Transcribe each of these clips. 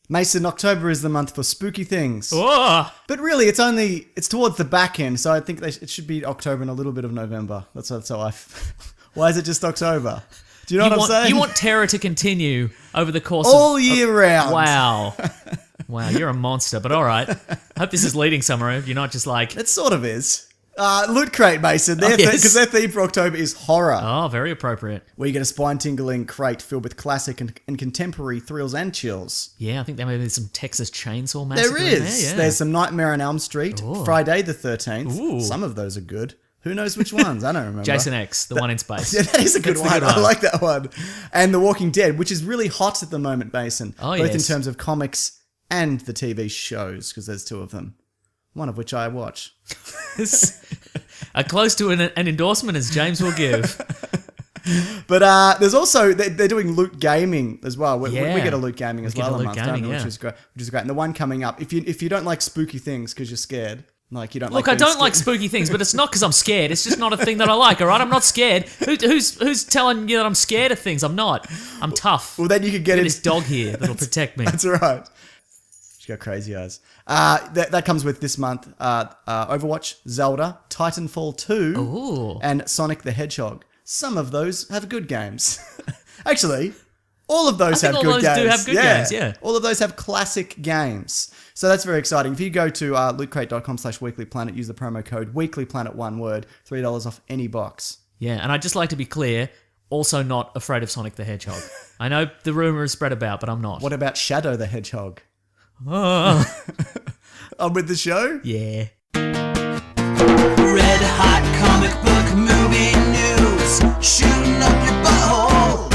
Mason, October is the month for spooky things. Oh, But really, it's towards the back end, so I think it should be October and a little bit of November. That's how Why is it just October? Do you know what I'm saying? You want terror to continue over the course all year round. Wow. Wow, you're a monster, but all right. Hope this is leading somewhere. You're not just like... It sort of is. Loot Crate, Mason. Yes. Because their theme for October is horror. Oh, very appropriate. Where you get a spine-tingling crate filled with classic and contemporary thrills and chills. Yeah, I think there may be some Texas Chainsaw Massacre There in is. there, yeah. There's some Nightmare on Elm Street, Ooh. Friday the 13th. Ooh. Some of those are good. Who knows which ones? I don't remember. Jason X, the one in space. Yeah, that is a good That's the one. good one. I like that one. And The Walking Dead, which is really hot at the moment, Mason. Oh, both in yes. terms of comics and the TV shows, because there's two of them. One of which I watch. Close to an endorsement as James will give. But there's also they're doing Loot Gaming as well. We Yeah. get a Loot Gaming as We get well a a Loot month, don't Gaming, we? yeah. Which is great. And the one coming up, if you don't like spooky things because you're scared, like you don't. Look, like I being don't like scared. spooky things, but it's not because I'm scared. It's just not a thing that I like, all right? I'm not scared. Who's telling you that I'm scared of things? I'm not. I'm tough. Well, then you could get Look at in. this dog here that'll protect me. That's right. She's got crazy eyes. That comes with this month. Overwatch, Zelda, Titanfall 2, Ooh. and Sonic the Hedgehog. Some of those have good games. Actually, all of those I think have all good those games. do have good games, yeah. All of those have classic games. So that's very exciting. If you go to lootcrate.com/weeklyplanet, use the promo code weeklyplanet, one word, $3 off any box. Yeah, and I'd just like to be clear, also not afraid of Sonic the Hedgehog. I know the rumor is spread about, but I'm not. What about Shadow the Hedgehog? Oh. I'm with the show? Yeah. Red hot comic book movie news, shooting up your butthole.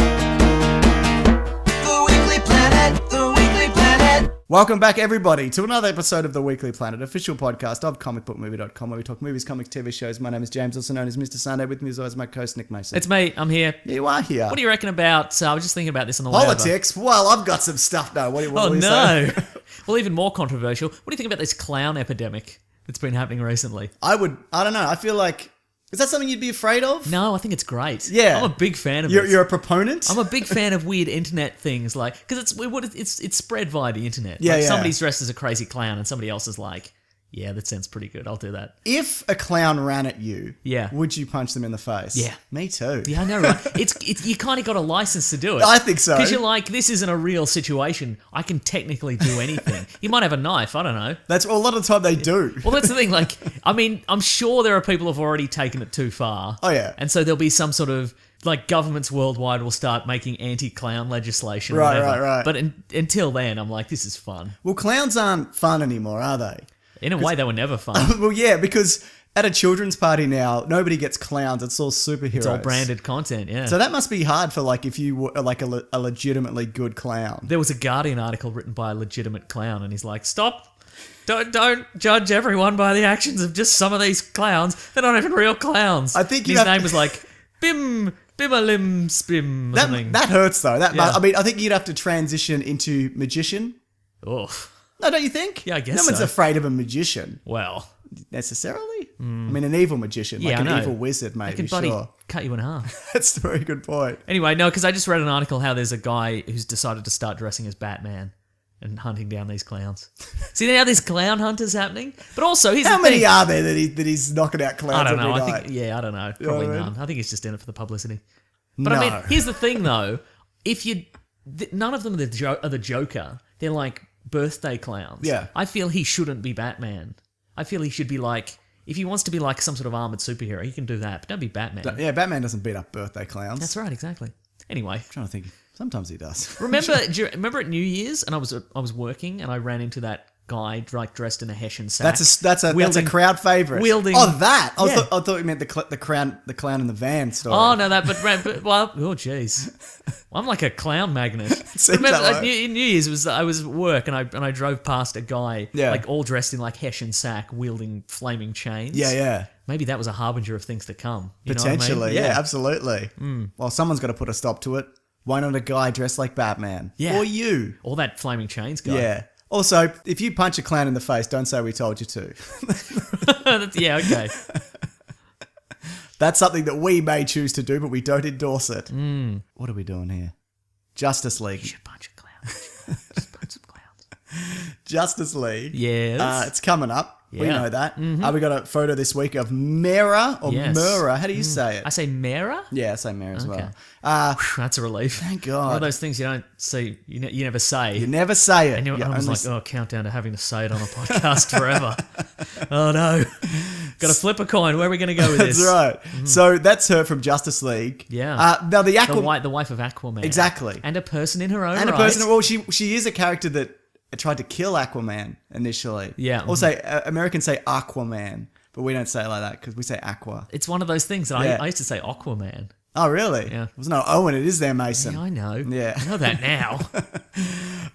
The Weekly Planet, the Weekly Planet. Welcome back, everybody, to another episode of The Weekly Planet, official podcast of comicbookmovie.com, where we talk movies, comics, TV shows. My name is James, also known as Mr. Sunday. With me as always, my co-host, Nick Mason. It's me. I'm here. You are here. What do you reckon about... I was just thinking about this on the way over. Politics? Well, I've got some stuff now. What Oh, do you no. say? Well, even more controversial. What do you think about this clown epidemic that's been happening recently? I don't know. I feel like, is that something you'd be afraid of? No, I think it's great. Yeah. I'm a big fan of it. You're a proponent? I'm a big fan of weird internet things, like, because it's spread via the internet. Yeah, like yeah. Somebody's dressed as a crazy clown and somebody else is like, yeah, that sounds pretty good. I'll do that. If a clown ran at you, Yeah. would you punch them in the face? Yeah. Me too. Yeah, I know, right? It's you kind of got a license to do it. I think so. Because you're like, this isn't a real situation. I can technically do anything. You might have a knife. I don't know. That's a lot of the time they do. Well, that's the thing. Like, I mean, I'm sure there are people who've already taken it too far. Oh, yeah. And so there'll be some sort of, like, governments worldwide will start making anti-clown legislation. Or Right, whatever. right. But until then, I'm like, this is fun. Well, clowns aren't fun anymore, are they? In a way, they were never fun. Well, yeah, because at a children's party now, nobody gets clowns. It's all superheroes. It's all branded content, yeah. So that must be hard for, like, if you were like a legitimately good clown. There was a Guardian article written by a legitimate clown, and he's like, stop. Don't judge everyone by the actions of just some of these clowns. They're not even real clowns. I think his name was like Bimalim Spim or something. That hurts, though. Yeah. I mean, I think you'd have to transition into magician. Oh, No, don't you think? Yeah, I guess No one's so. afraid of a magician, well. necessarily. I mean, an evil magician, Yeah, like I an know. evil wizard, I maybe, can bloody sure. cut you in half. That's a very good point. Anyway, no, because I just read an article how there's a guy who's decided to start dressing as Batman and hunting down these clowns. See, now there's clown hunters happening. But also, here's How the many thing. are there that he's knocking out clowns I don't know. every I night? think, I don't know. know Probably what I mean? none. I think he's just in it for the publicity. But No. I mean, here's the thing, though. If you, none of them are the Joker. They're like birthday clowns. Yeah. I feel he shouldn't be Batman. I feel he should be like, if he wants to be like some sort of armored superhero, he can do that. But don't be Batman. Yeah, Batman doesn't beat up birthday clowns. That's right, exactly. Anyway, I'm trying to think. Sometimes he does. remember at New Year's, and I was working, and I ran into that guy like dressed in a Hessian sack. That's a crowd favorite. Wielding- Oh, that. Yeah. I thought you meant the clown in the van story. Oh no, well, oh jeez, I'm like a clown magnet. Seems Remember, that way. New Year's I was at work and I drove past a guy Yeah. like all dressed in like Hessian sack, wielding flaming chains. Yeah. Maybe that was a harbinger of things to come. You know what I mean? Potentially, yeah, absolutely. Well, someone's got to put a stop to it. Why not a guy dressed like Batman? Yeah. Or you. Or that flaming chains guy. Yeah. Also, if you punch a clown in the face, don't say we told you to. Yeah, okay. That's something that we may choose to do, but we don't endorse it. What are we doing here? Justice League. You should punch a clown. Just punch some clowns. Justice League. Yes. It's coming up. We Yeah. know that. We got a photo this week of Mera or Yes. Mera. How do you say it? I say Mera? Yeah, I say Mera as Okay. well. That's a relief. Thank One of God. those things you don't see, you never say. You never say it. And You I was only like, oh, countdown to having to say it on a podcast forever. Oh no. Got to flip a coin. Where are we going to go with this? That's right. So that's her from Justice League. Yeah. Now the The, Aquaman. the wife of Aquaman. Exactly. And a person in her own And a right. person. Well, she is a character that tried to kill Aquaman initially. Yeah. Also, Americans say Aquaman, but we don't say it like that because we say Aqua. It's one of those things that Yeah. I used to say Aquaman. Oh, really? Yeah. There's no O in it, is there, Mason? Yeah, I know. Yeah. I know that now.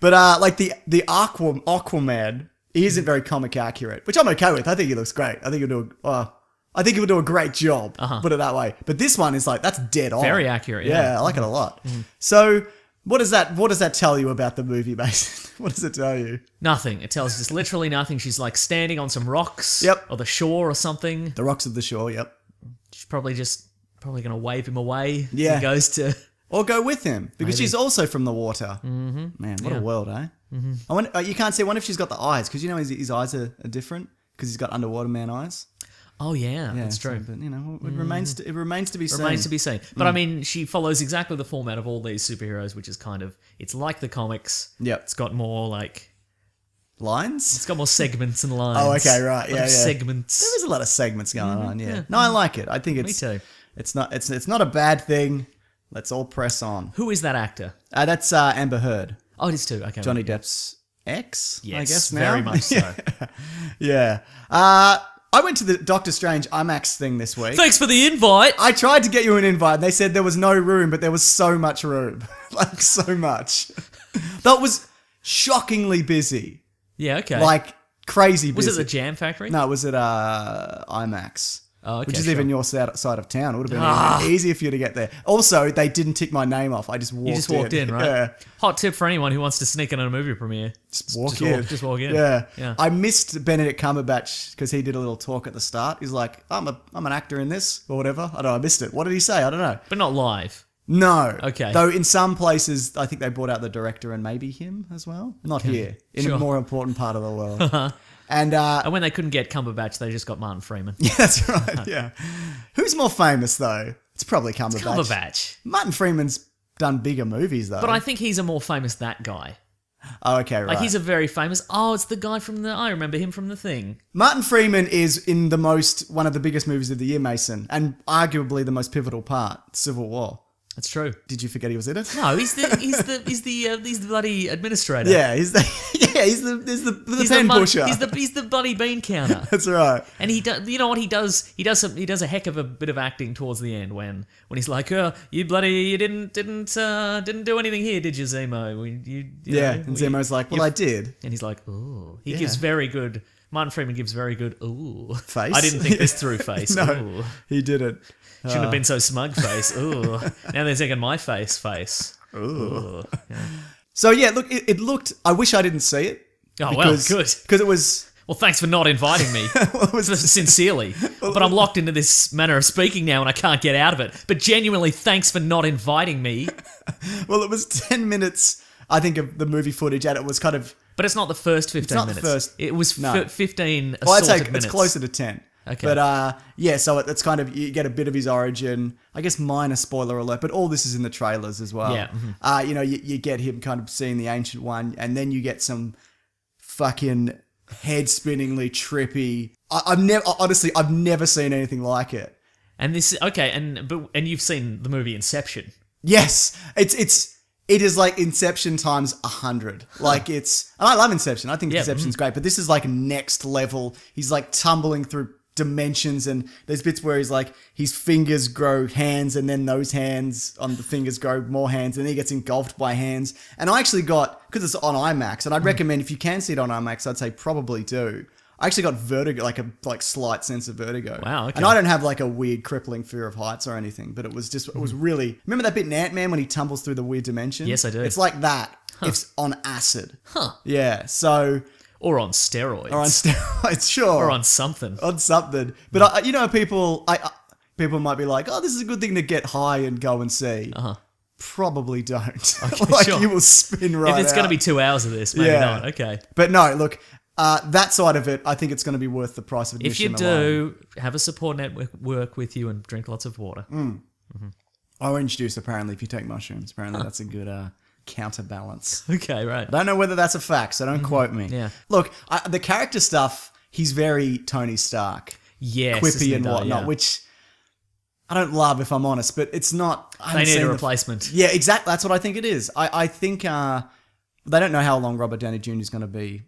But like the Aquaman, he isn't very comic accurate, which I'm okay with. I think he looks great. I think he'll do. I think he'll do a great job. Put it that way. But this one is like that's dead on. Very accurate, yeah. I like it a lot. So what does that tell you about the movie, Mason? What does it tell you? Nothing. It tells just literally nothing. She's like standing on some rocks. Yep. Or the shore or something. The rocks of the shore. Yep. She's probably going to wave him away. Yeah. As he goes to. Or go with him because Maybe. she's also from the water. Mm-hmm. Man, what a world, eh? Mm-hmm. I wonder, you can't see. I wonder if she's got the eyes because you know his eyes are different because he's got underwater man eyes. Oh yeah, that's so- true. But you know, it remains to be seen. Remains to be seen. But I mean, she follows exactly the format of all these superheroes, which is kind of it's like the comics. Yep. It's got more like Lines. it's got more segments and lines. Oh, okay, right, A lot yeah, of yeah. segments. There is a lot of segments going on. Yeah. No, I like it. I think Me too. it's not a bad thing. Let's all press on. Who is that actor? That's Amber Heard, Oh, it is too. Okay, Johnny right. Depp's ex. I Yes, guess now. very much so. Yeah. I went to the Doctor Strange IMAX thing this week. Thanks for the invite. I tried to get you an invite. They said there was no room, but there was so much room. Like, so much. That was shockingly busy. Yeah, okay. Like, crazy busy. was it the Jam Factory? No, it was at IMAX. Oh, okay, which is sure. even your side of town. It would have been easier for you to get there. Also, they didn't tick my name off. I just walked in. You just walked in, right? Yeah. Hot tip for anyone who wants to sneak in on a movie premiere. Just walk in. Just walk in. Yeah. Yeah. I missed Benedict Cumberbatch because he did a little talk at the start. He's like, I'm an actor in this or whatever. I don't know. I missed it. What did he say? I don't know. But not live. No. Okay. Though in some places, I think they brought out the director and maybe him as well. Not here. In Sure. a more important part of the world. And And when they couldn't get Cumberbatch, they just got Martin Freeman. yeah, that's right. Yeah. Who's more famous though? It's probably Cumberbatch. Cumberbatch. Martin Freeman's done bigger movies though. But I think he's a more famous that guy. Oh, okay, right. Like he's a very famous. Oh, it's the guy from the. I remember him from the Thing. Martin Freeman is in one of the biggest movies of the year, Mason, and arguably the most pivotal part, Civil War. That's true. Did you forget he was in it? No, he's the bloody administrator. Yeah, he's the pen mon- pusher. He's the bloody bean counter. That's right. And he does. You know what he does? He does a heck of a bit of acting towards the end when he's like, "Oh, you didn't do anything here, did you, Zemo?" And Zemo's like, "Well, I did." And he's like, "Ooh." He Yeah. gives very good. Martin Freeman gives very good. Ooh. Face? I didn't think this through. Face. No, Ooh. he didn't. Shouldn't have been so smug. Face. Ooh. Now they're thinking my face. Face. Ooh. Yeah. So yeah, look, it looked. I wish I didn't see it. Oh well, good. Because it was. Well, thanks for not inviting me. Well, it was Sincerely. But I'm locked into this manner of speaking now and I can't get out of it. But genuinely, thanks for not inviting me. Well, it was 10 minutes, I think, of the movie footage, and it was kind of. But it's not the first 15 not the minutes. first- It was no. 15 Well, I'd assorted say minutes. it's closer to 10. Okay. But yeah, so it's kind of, you get a bit of his origin. I guess minor spoiler alert, but all this is in the trailers as well. Yeah, mm-hmm. You know, you get him kind of seeing the Ancient One, and then you get some fucking head-spinningly trippy. I've never seen anything like it. And this, okay, and you've seen the movie Inception. Yes, it is like Inception times 100. Like and I love Inception. I think Yeah, Inception's great, but this is like next level. He's like tumbling through dimensions, and there's bits where he's like, his fingers grow hands, and then those hands on the fingers grow more hands, and then he gets engulfed by hands. And I actually got, because it's on IMAX, and I'd recommend if you can see it on IMAX, I'd say probably do. I actually got vertigo, like slight sense of vertigo. Wow, okay. And I don't have like a weird crippling fear of heights or anything, but it was really, remember that bit in Ant-Man when he tumbles through the weird dimension? Yes, I do. It's like that. It's on acid. Huh. Yeah, so, Or on steroids. or on steroids, sure. Or on something. On something. But, you know, people might be like, oh, this is a good thing to get high and go and see. Uh-huh. probably don't. Okay, like sure. you will spin right if it's going to out. be 2 hours of this, maybe Yeah. not. Okay. But no, look, that side of it, I think it's going to be worth the price of If admission. you alone. do, have a support network work with you and drink lots of water. Orange juice, apparently, if you take mushrooms, apparently that's a good counterbalance. Okay, right. I don't know whether that's a fact, so don't quote me. Yeah. Look, the character stuff, he's very Tony Stark, Yes. quippy isn't and he, though? whatnot, Yeah. which I don't love, if I'm honest, but it's not. I They haven't need seen a the- replacement. Yeah, exactly. That's what I think it is. I think they don't know how long Robert Downey Jr. is going to be,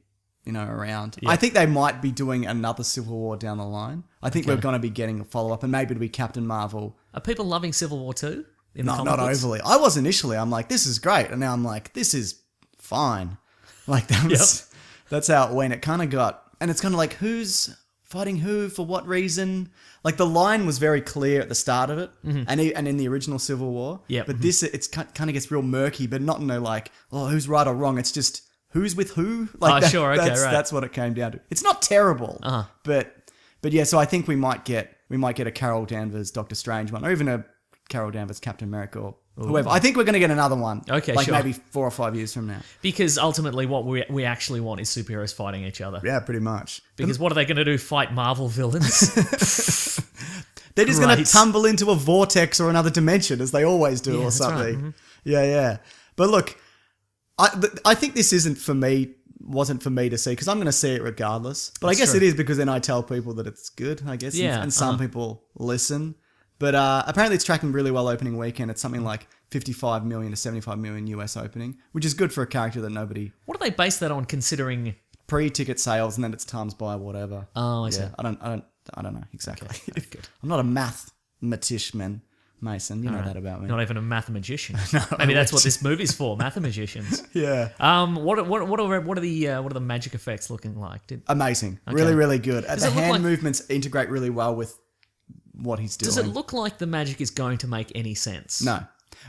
around. Yeah. I think they might be doing another Civil War down the line. I think we're going to be getting a follow-up, and maybe it'll be Captain Marvel. Are people loving Civil War 2? In the No, comic not books? overly. I was initially. I'm like, this is great, and now I'm like, this is fine. Like that was. That's how it went. It kind of got, and it's kind of like, who's fighting who for what reason? Like the line was very clear at the start of it, and in the original Civil War. Yep. But this, it's kind of gets real murky, but not in a like, oh, who's right or wrong. It's just who's with who. Like Sure, okay, that's, right. That's what it came down to. It's not terrible, but yeah. So I think we might get a Carol Danvers Doctor Strange one, or even a Carol Danvers Captain America or whoever. I think we're going to get another one. Okay, like sure. maybe 4 or 5 years from now. Because ultimately what we actually want is superheroes fighting each other. Yeah, pretty much. Because what are they going to do? Fight Marvel villains? They're just going to Great. tumble into a vortex or another dimension, as they always do, or that's right. something. Yeah. But look, I think this wasn't for me to see, because I'm going to see it regardless. But I guess true. it is, because then I tell people that it's good, I guess. Yeah, And some people listen. But apparently it's tracking really well opening weekend. It's something like 55 million to 75 million US opening, which is good for a character that nobody What do they base that on, considering... pre-ticket sales, and then it's times by whatever. Oh, I see. I don't know exactly. good. I'm not a mathematician, Mason. You know that about me. Not even a mathematician. Maybe that's what this movie's for, mathematicians. Yeah. What are the magic effects looking like? Amazing. Really, really good. Does The it look hand like- movements integrate really well with what he's doing. Does it look like the magic is going to make any sense? No.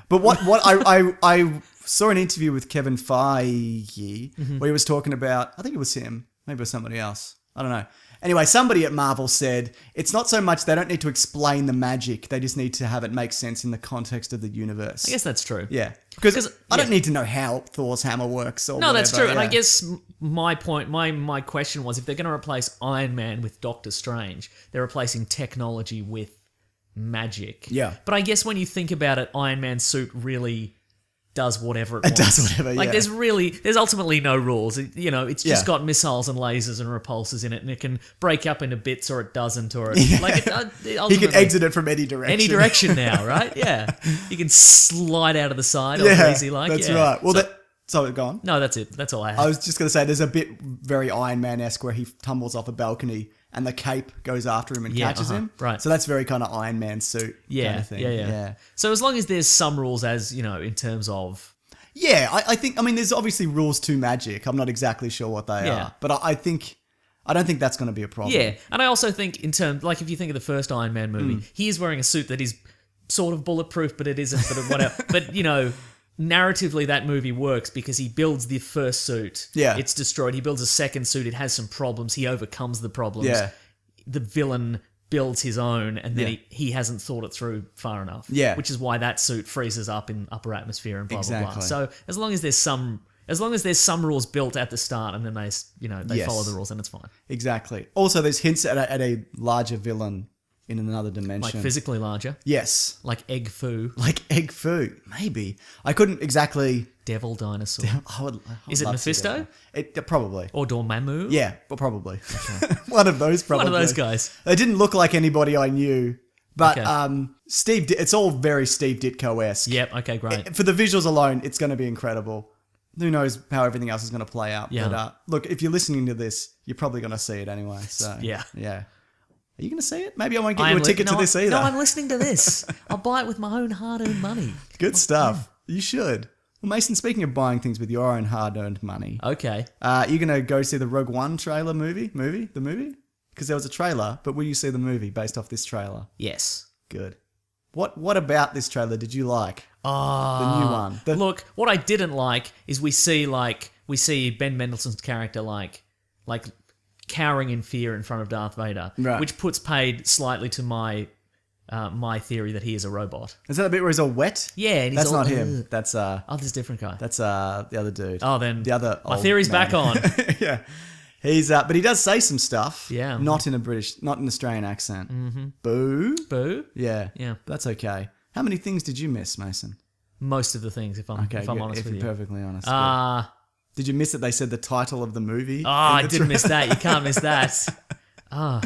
But what I saw an interview with Kevin Feige where he was talking about, I think it was him, maybe it was somebody else. I don't know. Anyway, somebody at Marvel said it's not so much they don't need to explain the magic, they just need to have it make sense in the context of the universe. I guess that's true. Yeah. Because I don't yeah. need to know how Thor's hammer works or No, whatever. that's true. And I yeah. guess my point, my question was, if they're going to replace Iron Man with Doctor Strange, they're replacing technology with magic. Yeah. But I guess when you think about it, Iron Man's suit really does whatever it It wants. does whatever, Like yeah. there's ultimately no rules. It's just Yeah. got missiles and lasers and repulsors in it, and it can break up into bits or it doesn't, or it, Yeah. like it He ultimately, can exit it from any direction. any direction now, right? Yeah, you can slide out of the side. All Yeah, easy, like that's yeah. right. Well, so go on. No, that's it. That's all I have. I was just going to say, there's a bit very Iron Man-esque where he tumbles off a balcony and the cape goes after him and catches him. right. So that's very kind of Iron Man suit Yeah, kind of thing. yeah. So as long as there's some rules, as in terms of Yeah, I think, there's obviously rules to magic. I'm not exactly sure what they Yeah. are. But I don't think that's going to be a problem. yeah, and I also think in terms, like if you think of the first Iron Man movie, he is wearing a suit that is sort of bulletproof, but it isn't. But whatever. But narratively, that movie works because he builds the first suit. Yeah. It's destroyed. He builds a second suit. It has some problems. He overcomes the problems. Yeah. The villain builds his own, and then Yeah. he hasn't thought it through far enough. Yeah. Which is why that suit freezes up in upper atmosphere and blah blah blah. Exactly. So as long as there's some rules built at the start, and then they Yes. follow the rules, then it's fine. Exactly. Also, there's hints at a larger villain in another dimension. Like physically larger, Yes. like egg foo, Like egg foo. Maybe. I couldn't exactly... devil dinosaur, I would Is it love to see Mephisto? that. Probably. or Dormammu. Yeah, well, probably. One of those, probably. One of those guys. They didn't look like anybody I knew, but Okay. it's all very Steve Ditko-esque. Yep. Okay. Great. For the visuals alone, it's going to be incredible. Who knows how everything else is going to play out. Yeah. But look, if you're listening to this, you're probably going to see it anyway. So Yeah. Yeah. Are you going to see it? Maybe I won't get you a ticket to this either. No, I'm listening to this. I'll buy it with my own hard-earned money. Good stuff. You should. Well, Mason, speaking of buying things with your own hard-earned money, Okay. you're going to go see the Rogue One trailer movie? The movie? Because there was a trailer, but will you see the movie based off this trailer? Yes. Good. What about this trailer did you like? Ah. The new one. The- Look, what I didn't like is we see Ben Mendelsohn's character like cowering in fear in front of Darth Vader, Right. which puts paid slightly to my my theory that he is a robot. Is that the bit where he's all wet? Yeah, and he's That's all, not him. That's Oh, there's a different guy. the other dude. Oh, then the other. my old theory's man. back on. Yeah, he's but he does say some stuff. Yeah. not in an Australian accent. Mm-hmm. Boo. Boo. Yeah, Yeah. That's okay. How many things did you miss, Mason? Most of the things, if I'm Okay, honest if with you're you. perfectly honest. Did Did you miss that they said the title of the movie? I didn't miss that. You can't miss that. And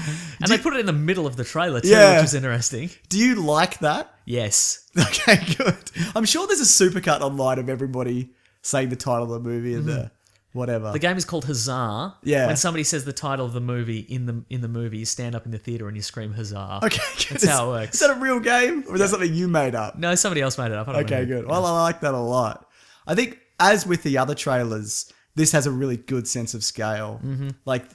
they put it in the middle of the trailer too, Yeah. which is interesting. Do you like that? Yes. Okay, good. I'm sure there's a supercut online of everybody saying the title of the movie and the whatever. The game is called Huzzah. Yeah. When somebody says the title of the movie in the movie, you stand up in the theater and you scream Huzzah. Okay, That's how it works. Is that a real game, or is that something you made up? No, somebody else made it up. I don't know. Okay, good. Well, I like that a lot. I think, as with the other trailers, this has a really good sense of scale. Mm-hmm. Like,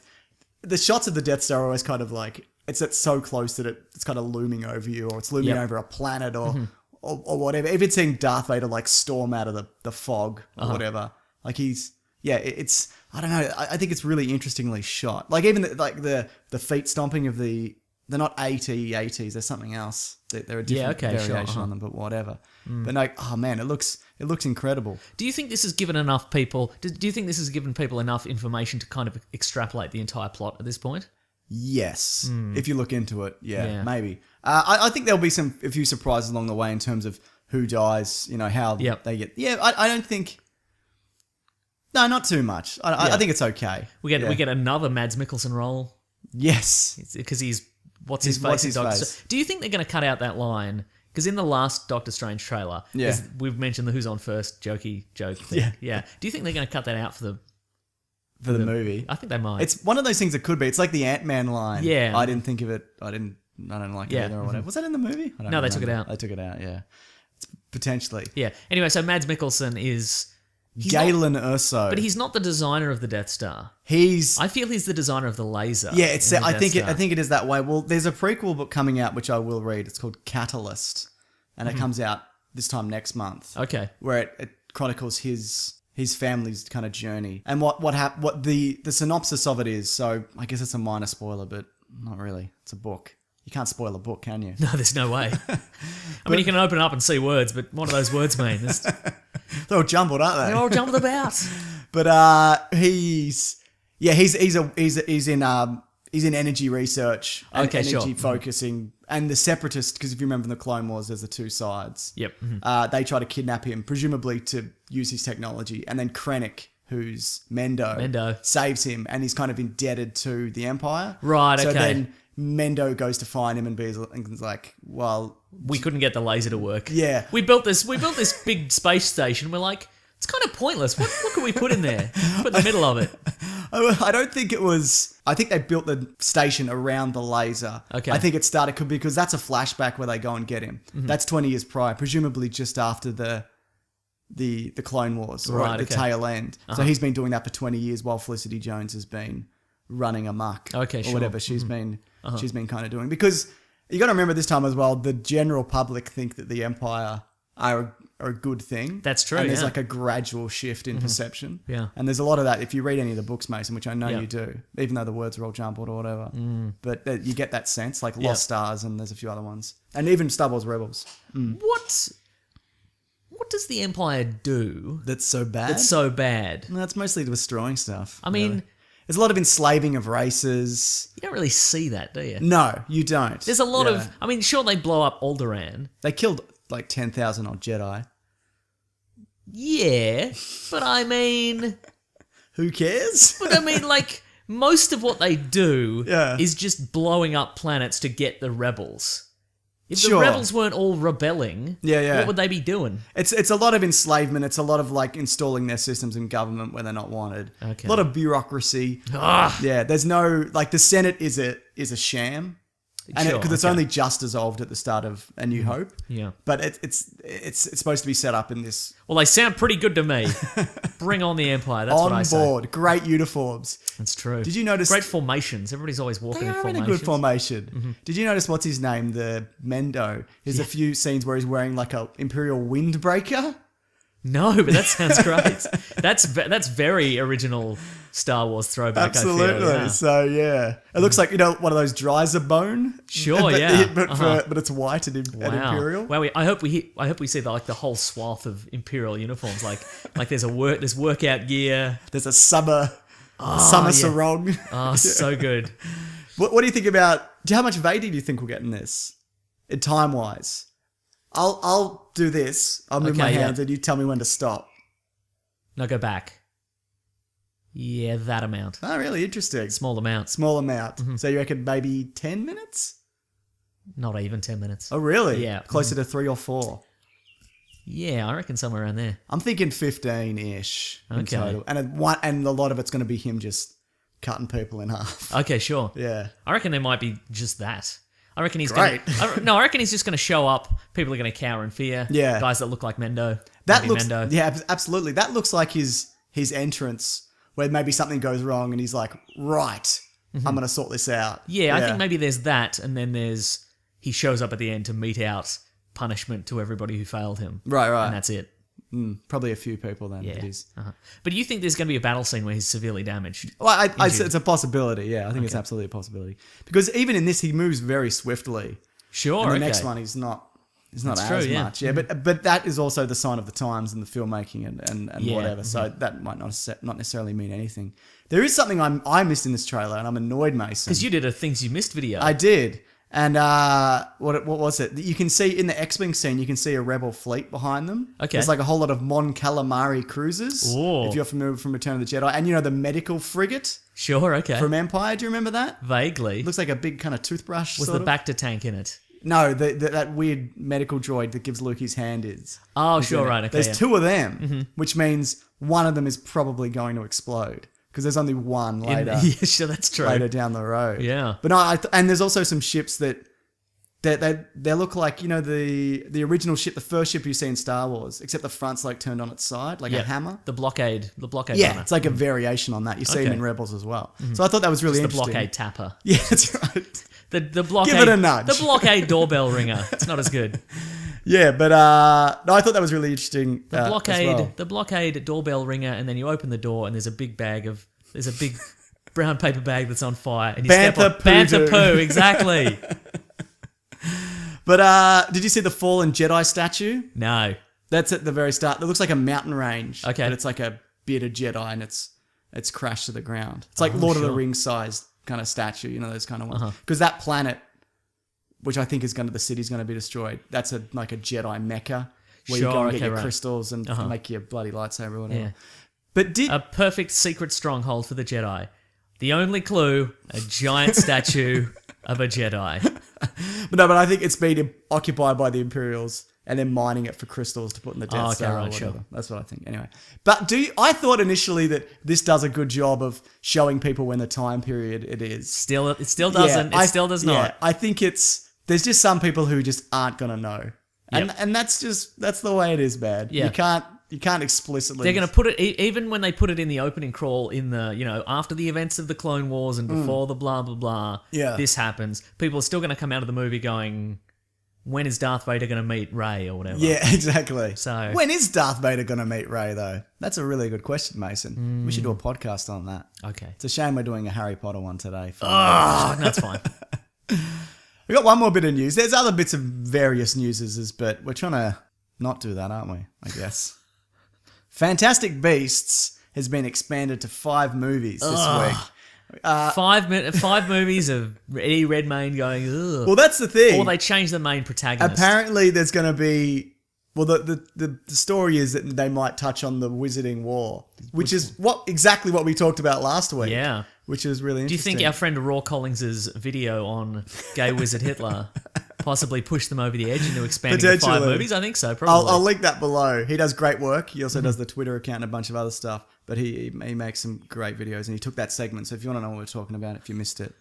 the shots of the Death Star are always kind of like, it's so close that it's kind of looming over you, or it's looming over a planet, or whatever. Even seeing Darth Vader like storm out of the fog or whatever, like it's I don't know. I think it's really interestingly shot. Like even the feet stomping of they're not AT-ATs. There's something else. They're a different variation on them, but whatever. But no, oh man, it looks incredible. Do you think this has given enough people? Do you think this has given people enough information to kind of extrapolate the entire plot at this point? Yes, if you look into it, Yeah. maybe. I think there'll be a few surprises along the way in terms of who dies. You know how they get. Yeah, I don't think. No, not too much. I think it's okay. We get another Mads Mikkelsen role. Yes, Because he's what's his face? his Doctor face? Do you think they're going to cut out that line? Because in the last Doctor Strange trailer, we've mentioned the who's on first joke thing. Yeah. Do you think they're going to cut that out for the movie. I think they might. It's one of those things that could be. It's like the Ant-Man line. Yeah. I didn't think of it. I don't like it either or whatever. Was that in the movie? I don't No, they took it remember. out. They took it out, yeah. It's potentially. Yeah. Anyway, so Mads Mikkelsen is Galen Erso. but he's not the designer of the Death Star. He's I feel he's the designer of the laser. yeah, it's in the I Death think Star. I think it is that way. Well, there's a prequel book coming out which I will read. It's called Catalyst. And it comes out this time next month. Okay. Where it chronicles his family's kind of journey. And what the synopsis of it is. So I guess it's a minor spoiler, but not really. It's a book. You can't spoil a book, can you? No, there's no way. I mean, you can open it up and see words, but what do those words mean? They're all jumbled, aren't they? They're all jumbled about. But he's in energy research and Okay, energy sure. focusing. And the Separatists, because if you remember in the Clone Wars, there's the two sides. Yep. They try to kidnap him, presumably to use his technology. And then Krennic, who's Mendo, saves him, and he's kind of indebted to the Empire. Right, So okay. then Mendo goes to find him and is like, well, We couldn't get the laser to work. Yeah. We built this big space station. We're like, it's kind of pointless. What could we put in there? Put in the middle of it. I don't think it was. I think they built the station around the laser. Okay. I think it started because that's a flashback where they go and get him. Mm-hmm. That's 20 years prior, presumably just after the Clone Wars, or Right, at the okay. tail end. So he's been doing that for 20 years while Felicity Jones has been running amok. Okay, or sure. whatever she's been kind of doing. Because you got to remember this time as well, the general public think that the Empire are a good thing. That's true, And there's yeah. like a gradual shift in perception. Yeah. And there's a lot of that if you read any of the books, Mason, which I know Yeah. you do, even though the words are all jumbled or whatever. But you get that sense, like Lost Stars, and there's a few other ones. And even Star Wars Rebels. What does the Empire do That's so bad. that's so bad? No, it's mostly destroying stuff. I mean, really. There's a lot of enslaving of races. you don't really see that, do you? No, you don't. There's a lot of... I mean, sure, they blow up Alderaan. They killed like 10,000 odd Jedi. Yeah, but I mean... Who cares? But I mean, like, most of what they do Yeah. is just blowing up planets to get the rebels. If the Sure. rebels weren't all rebelling, Yeah. what would they be doing? It's a lot of enslavement. It's a lot of like installing their systems in government where they're not wanted. Okay. A lot of bureaucracy. Ah, Yeah, there's no like the Senate is a sham, and Sure, because it's okay. only just dissolved at the start of A New Hope. yeah. But it's supposed to be set up in this Well, they sound pretty good to me. Bring on the Empire. That's what I on say. board. Great uniforms. That's true. Did you notice? Great formations. Everybody's always walking They in are in a formations. good formation. Mm-hmm. Did you notice what's his name? The Mendo. There's a few scenes where he's wearing like a Imperial windbreaker. No, but that sounds great. That's very original Star Wars throwback. Absolutely. I feel, yeah. So yeah, it looks like one of those dries of bone. Sure, but, yeah. but it's white and Imperial. Wow. I hope we see the whole swath of Imperial uniforms. Like there's workout gear. There's a summer sarong. Oh, so good. What do you think about? How much Vader do you think we'll get in this, in time wise? I'll do this. I'll move my hands and you tell me when to stop. No, go back. Yeah, that amount. Oh, really interesting. Small amount. So you reckon maybe 10 minutes? Not even 10 minutes. Oh, really? Yeah. Closer to 3 or 4. Yeah, I reckon somewhere around there. I'm thinking 15-ish in Okay. total. And a lot of it's going to be him just cutting people in half. Okay, sure. Yeah. I reckon there might be just that. I reckon he's Great. I reckon he's just going to show up. People are going to cower in fear. Yeah. Guys that look like Mendo. That Maybe looks... Mendo. Yeah, absolutely. That looks like his entrance where maybe something goes wrong and he's like, right, I'm going to sort this out. Yeah, I think maybe there's that, and then he shows up at the end to mete out punishment to everybody who failed him. Right. And that's it. Probably a few people then. Yeah. It is. But do you think there's going to be a battle scene where he's severely damaged? Well, it's a possibility. Yeah, I think it's absolutely a possibility. Because even in this, he moves very swiftly. Sure, And the okay. next one, he's not That's as true, yeah. much. Yeah, but that is also the sign of the times and the filmmaking and Yeah, whatever. So that might not necessarily mean anything. There is something I missed in this trailer, and I'm annoyed, Mason. Because you did a Things You Missed video. I did. And what was it? You can see in the X-Wing scene, you can see a Rebel fleet behind them. Okay. There's like a whole lot of Mon Calamari cruisers, Ooh. if you're familiar from Return of the Jedi. And the medical frigate Sure, okay. from Empire. Do you remember that? Vaguely. It looks like a big kind of toothbrush. Was sort the of. Bacta tank in it? No, that weird medical droid that gives Luke his hand is. Oh, is sure, in it. right, okay. There's 2 of them, which means one of them is probably going to explode. Because there's only one later. Yeah, sure, that's true. Later down the road. Yeah. But no, and there's also some ships that they look like, the original ship, the first ship you see in Star Wars, except the front's like turned on its side, like a hammer. The blockade Yeah, runner. it's like a variation on that. You see them Okay. in Rebels as well. So I thought that was really The interesting. blockade tapper. Yeah, that's right. The blockade. Give it a nudge. The blockade doorbell ringer. It's not as good. Yeah, but no, I thought that was really interesting. The blockade. as well. The blockade doorbell ringer, and then you open the door, and there's a big brown paper bag that's on fire, and you step on Bantha poo. Exactly. But did you see the fallen Jedi statue? No. That's at the very start. It looks like a mountain range. Okay. But it's like a bit of Jedi and it's crashed to the ground. It's like Lord of the sure. Rings sized kind of statue, those kind of ones. Because that planet, which I think the city's going to be destroyed, that's like a Jedi mecca where you Sure, go and get okay, your right. crystals and make your bloody lightsaber or whatever. Yeah. But A perfect secret stronghold for the Jedi. The only clue: a giant statue of a Jedi. But I think it's been occupied by the Imperials and then mining it for crystals to put in the Death Star or right, whatever. sure. That's what I think. Anyway, but I thought initially that this does a good job of showing people when the time period it is. It still doesn't. Yeah, It still does not. I think there's just some people who just aren't gonna know, and that's the way it is, man. Yeah. You can't explicitly. They're going to put it, even when they put it in the opening crawl, in the, after the events of the Clone Wars and before the blah, blah, blah, Yeah. this happens. People are still going to come out of the movie going, when is Darth Vader going to meet Rey or whatever? Yeah, exactly. So- when is Darth Vader gonna meet Rey though? That's a really good question, Mason. We should do a podcast on that. Okay. It's a shame we're doing a Harry Potter one today. Oh, that's fine. We got one more bit of news. There's other bits of various newses, but we're trying to not do that, aren't we? I guess. Fantastic Beasts has been expanded to 5 movies this week. 5 movies of Eddie Redmayne going, ugh. Well, that's the thing. Or they changed the main protagonist. Apparently, there's going to be. Well, the story is that they might touch on the Wizarding War, which is exactly what we talked about last week. Yeah. Which is really Do you interesting. think our friend Raw Collins' video on Gay Wizard Hitler possibly pushed them over the edge into expanding to 5 Potentially. movies? I think so, probably. I'll link that below. He does great work. He also does the Twitter account and a bunch of other stuff. But he makes some great videos, and he took that segment. So if you want to know what we're talking about, if you missed it,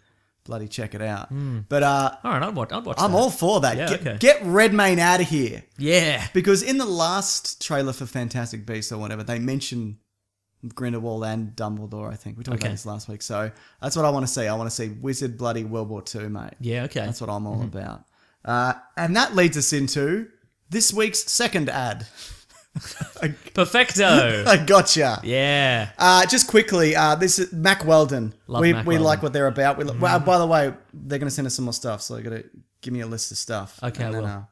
bloody check it out. But All right, I'd watch I'm that. all for that. Yeah, get, okay. get Redmayne out of here. Yeah. Because in the last trailer for Fantastic Beasts or whatever, they mention Grindelwald and Dumbledore, I think. We talked about this last week. So that's what I want to see. I want to see Wizard bloody World War II, mate. Yeah, okay. That's what I'm all about. And that leads us into this week's second ad. Perfecto. I gotcha. Yeah. Just quickly, this is Mac Weldon. Love we Mac we Weldon. like what they're about. Well, by the way, they're going to send us some more stuff, so you got to give me a list of stuff. Okay, and then, I will.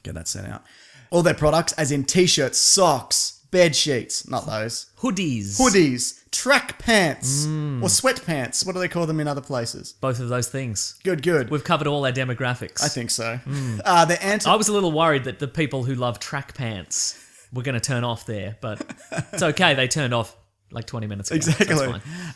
get that sent out. All their products, as in t-shirts, socks, bed sheets, not those, Hoodies. track pants, or sweatpants. What do they call them in other places? Both of those things. Good. We've covered all our demographics. I think so. They're I was a little worried that the people who love track pants were going to turn off there, but it's okay. They turned off like 20 minutes ago. Exactly. So that's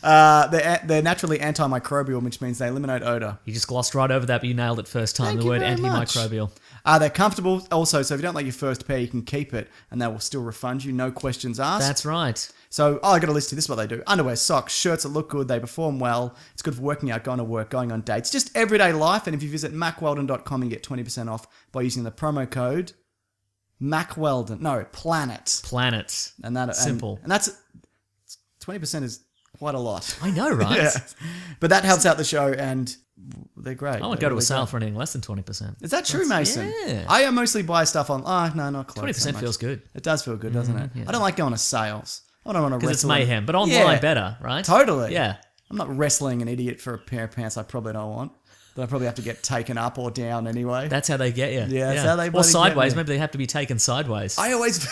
fine. They're naturally antimicrobial, which means they eliminate odor. You just glossed right over that, but you nailed it first time. Thank The you word very much. antimicrobial. They're comfortable also, so if you don't like your first pair, you can keep it and they will still refund you, no questions asked. That's right. So, I got a list here. This is what they do. Underwear, socks, shirts that look good, they perform well. It's good for working out, going to work, going on dates. Just everyday life. And if you visit macweldon.com and get 20% off by using the promo code MacWeldon. No, Planet. Planet. And that Simple. And that's 20% is quite a lot. I know, right? Yeah. But that helps out the show and they're great. I would go to a sale for anything less than 20%. Is that true, Mason? yeah. I mostly buy stuff on. Oh, no, not close. 20% feels good. It does feel good, doesn't it? yeah. I don't like going to sales. I don't want to Because it's wrestle. mayhem, but online Yeah. better, right? Totally. Yeah. I'm not wrestling an idiot for a pair of pants I probably don't want. That I probably have to get taken up or down anyway. That's how they get you. Yeah, that's how they Or bloody get sideways. me. Maybe they have to be taken sideways. I always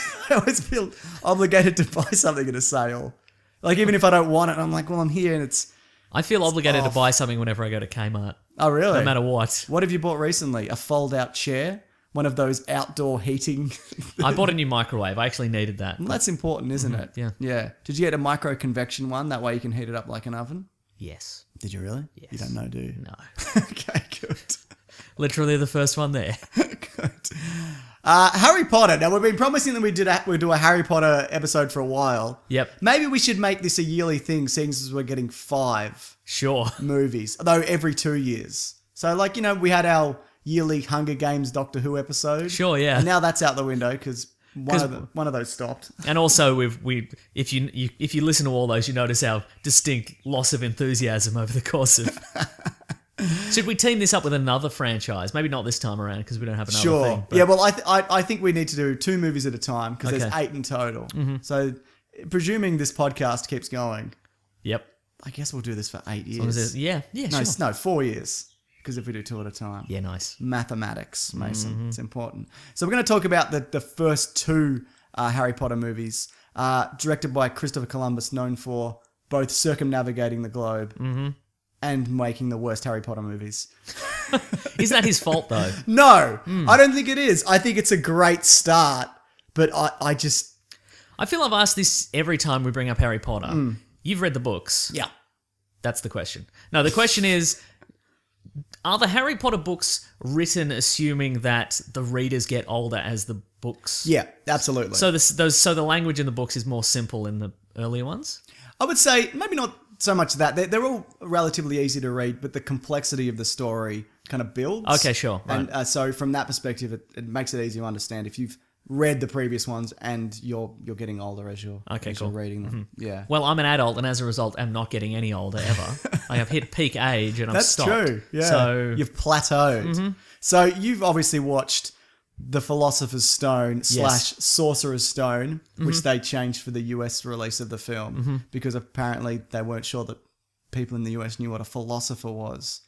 feel obligated to buy something at a sale. Like, even if I don't want it, I'm like, well, I'm here and it's... I feel obligated to off. buy something whenever I go to Kmart. Oh, really? No matter what. What have you bought recently? A fold-out chair? One of those outdoor heating... I bought a new microwave. I actually needed that. Well, that's important, isn't it? yeah. Yeah. Did you get a micro convection one? That way you can heat it up like an oven? Yes. Did you really? Yes. You don't know, do you? No. Okay, good. Literally the first one there. Good. Harry Potter. Now, we've been promising that we'd do a Harry Potter episode for a while. Yep. Maybe we should make this a yearly thing, seeing as we're getting 5 Sure. movies, though every 2 years. So, like, we had our yearly Hunger Games Doctor Who episode. Sure, yeah. And now that's out the window because one of those stopped. And also, if you listen to all those, you notice our distinct loss of enthusiasm over the course of. Should we team this up with another franchise? Maybe not this time around because we don't have another Sure. thing. but- Yeah, well, I think we need to do 2 movies at a time because there's Okay. 8 in total. So, presuming this podcast keeps going, Yep. I guess we'll do this for 8 What was years. it? Yeah. No, Sure. no, 4 years. Because if we do 2 at a time. Yeah. Nice. Mathematics, Mason. It's important. So we're going to talk about the first 2 Harry Potter movies, directed by Christopher Columbus, known for both circumnavigating the globe and making the worst Harry Potter movies. Isn't that his fault though? No, I don't think it is. I think it's a great start, but I just... I feel I've asked this every time we bring up Harry Potter. You've read the books. Yeah. That's the question. No, the question is, are the Harry Potter books written assuming that the readers get older as the books? Yeah, absolutely. So so the language in the books is more simple in the earlier ones? I would say maybe not so much that. They're all relatively easy to read, but the complexity of the story kind of builds. Okay, sure. Right. And so from that perspective, it makes it easy to understand if you've read the previous ones and you're getting older as you're cool. reading them. Yeah. Well, I'm an adult and as a result am not getting any older ever. I have hit peak age and I've That's stopped. true. Yeah. So You've plateaued. So you've obviously watched The Philosopher's Stone / Sorcerer's Stone, which they changed for the US release of the film because apparently they weren't sure that people in the US knew what a philosopher was.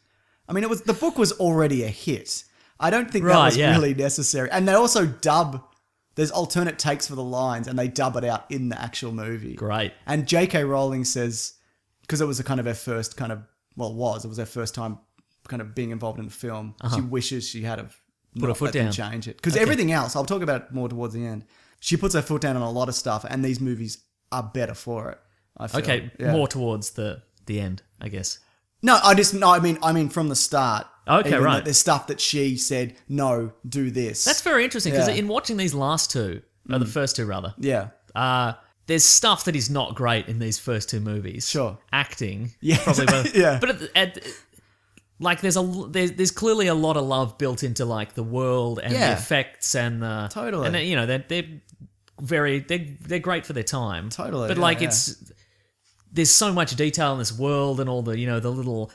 I mean, the book was already a hit. I don't think that was really necessary. And they also there's alternate takes for the lines and they dub it out in the actual movie. Great. And J.K. Rowling says, because it was a kind of her first kind of, it was her first time kind of being involved in the film. She wishes she had Put her foot down. Change it. Because everything else, I'll talk about it more towards the end. She puts her foot down on a lot of stuff and these movies are better for it. I feel. Okay, Yeah. more towards the end, I guess. No, I mean from the start. Okay, Even right. though there's stuff that she said, no, do this. That's very interesting because Yeah. in watching these last two, or the first two rather, Yeah. there's stuff that is not great in these first two movies. Sure. Acting. Yeah. Probably both. Yeah. But like there's clearly a lot of love built into like the world and the Yeah. effects and the Totally. and they're great for their time. Totally, But yeah, like yeah. it's there's so much detail in this world and all the,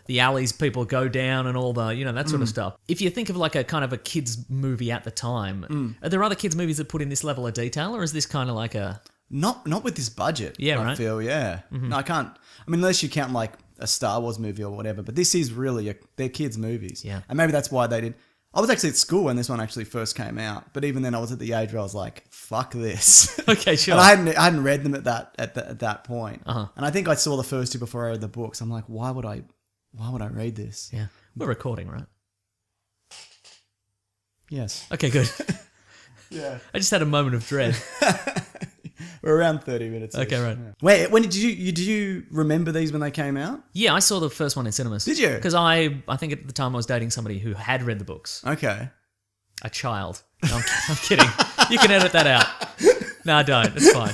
the alleys people go down and all the, that sort of stuff. If you think of like a kind of a kids movie at the time, are there other kids movies that put in this level of detail, or is this kind of like a... Not with this budget, Yeah, I right. feel, yeah. No, I can't... I mean, unless you count like a Star Wars movie or whatever, but this is really... they're kids' movies. Yeah. And maybe that's why they did... I was actually at school when this one actually first came out, but even then I was at the age where I was like, fuck this. Okay, sure. And I hadn't read them at that point. Uh-huh. And I think I saw the first two before I read the books. I'm like, why would I read this? Yeah. We're recording, right? Yes. Okay, good. Yeah. I just had a moment of dread. We're around 30 minutes. Okay, right. Yeah. Wait, when did you remember these when they came out? Yeah, I saw the first one in cinemas. Did you? Because I think at the time I was dating somebody who had read the books. Okay. A child. No, I'm kidding. You can edit that out. No, don't. It's fine.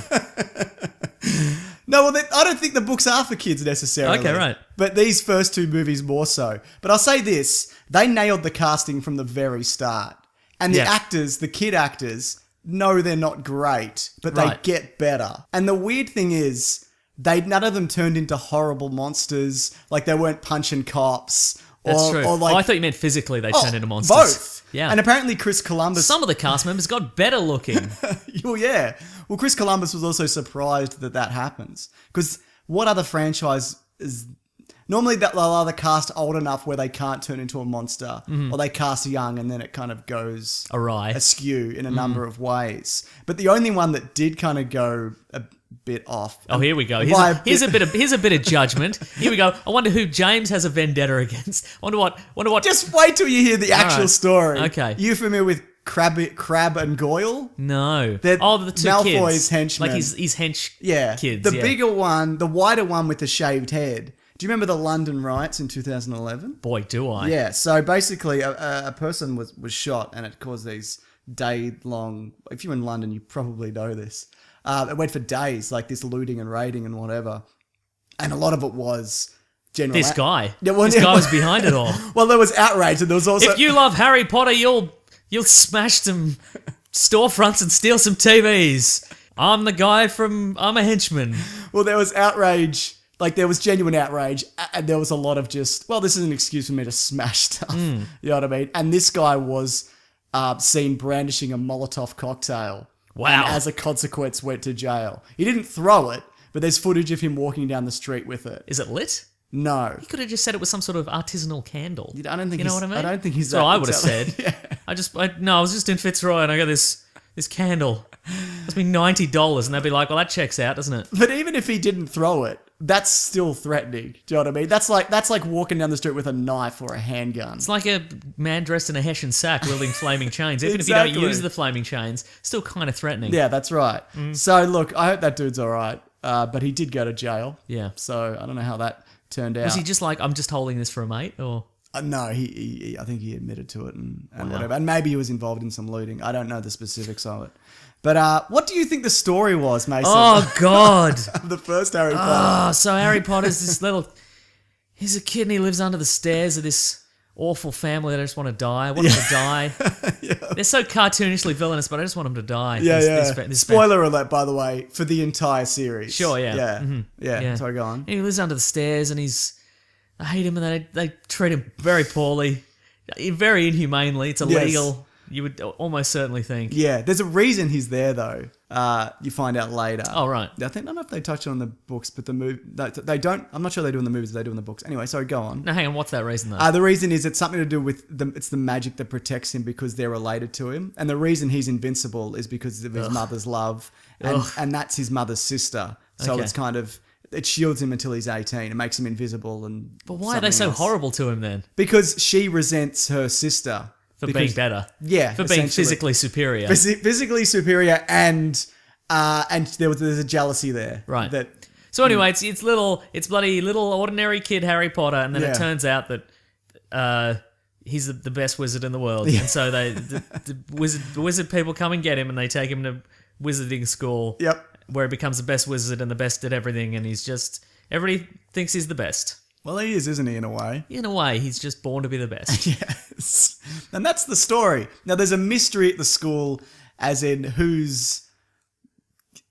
No, well, I don't think the books are for kids necessarily. Okay, right. But these first two movies more so. But I'll say this, they nailed the casting from the very start. And the Yeah. actors, the kid actors, no, they're not great, but Right. they get better. And the weird thing is, none of them turned into horrible monsters. Like, they weren't punching cops. That's true. Or like, I thought you meant physically they turned into monsters. Both. Yeah. And apparently Chris Columbus... Some of the cast members got better looking. Well, yeah. Well, Chris Columbus was also surprised that happens. Because what other franchise is... Normally they'll either cast old enough where they can't turn into a monster, or they cast young and then it kind of goes Awry. askew in a number of ways. But the only one that did kind of go a bit off... Oh, here we go. by Here's a bit of judgment. Here we go. I wonder who James has a vendetta against. Wonder what. Just wait till you hear the actual Alright. story. Okay. You familiar with Crab and Goyle? No. They're the two Malfoy's kids. henchmen. Like his hench Yeah. kids. The yeah. bigger one, the wider one with the shaved head. Do you remember the London riots in 2011? Boy, do I. Yeah, so basically a person was shot and it caused these day-long... If you're in London, you probably know this. It went for days, like this looting and raiding and whatever. And a lot of it was general... This guy. Yeah, well, This guy was behind it all. Well, there was outrage and there was also... If you love Harry Potter, you'll smash some storefronts and steal some TVs. I'm a henchman. Well, there was outrage... Like, there was genuine outrage, and there was a lot of just, well, this is an excuse for me to smash stuff. You know what I mean? And this guy was seen brandishing a Molotov cocktail. Wow. And as a consequence, went to jail. He didn't throw it, but there's footage of him walking down the street with it. Is it lit? No. He could have just said it was some sort of artisanal candle. I don't think You know he's- what I mean? I don't think he's That's what that- I would have said. Yeah. I was just in Fitzroy and I got this candle. Must be $90, and they'd be like, well, that checks out, doesn't it? But even if he didn't throw it, that's still threatening. Do you know what I mean? That's like walking down the street with a knife or a handgun. It's like a man dressed in a Hessian sack wielding flaming chains. Even if you don't Exactly. use the flaming chains, still kind of threatening. Yeah, that's right. So look, I hope that dude's all right. But he did go to jail. Yeah. So I don't know how that turned out. Was he just like, I'm just holding this for a mate, or? No, he I think he admitted to it and whatever. And maybe he was involved in some looting. I don't know the specifics of it. But what do you think the story was, Mason? Oh God! Of the first Harry Potter. Oh, so Harry Potter's this little. He's a kid and he lives under the stairs of this awful family that I just want to die. I want him to die. They're so cartoonishly villainous, but I just want him to die. This Spoiler alert, by the way, for the entire series. Sure, yeah. Yeah. Mhm. Yeah. Sorry, go on. And he lives under the stairs, and I hate him, and they treat him very poorly, very inhumanely. It's illegal. You would almost certainly think. Yeah, there's a reason he's there though. You find out later. Oh, right. I don't know if they touch on the books, but the movie they don't. I'm not sure they do in the movies. They do in the books. Anyway, sorry, go on. No, hang on. What's that reason though? The reason is it's something to do with it's the magic that protects him because they're related to him, and the reason he's invincible is because of his mother's love, and that's his mother's sister. So Okay. it's kind of it shields him until he's 18. It makes him invisible. And But why are they so something else. horrible to him then? Because she resents her sister For being better. Yeah, For being essentially. physically superior. Physically superior, and there's a jealousy there. Right. That So anyway, it's bloody little ordinary kid Harry Potter, and then Yeah. it turns out that he's the best wizard in the world, and so the wizard people come and get him, and they take him to wizarding school. Yep. Where he becomes the best wizard and the best at everything, and everybody thinks he's the best. Well, he is, isn't he? In a way. In a way, he's just born to be the best. Yes. And that's the story. Now, there's a mystery at the school, as in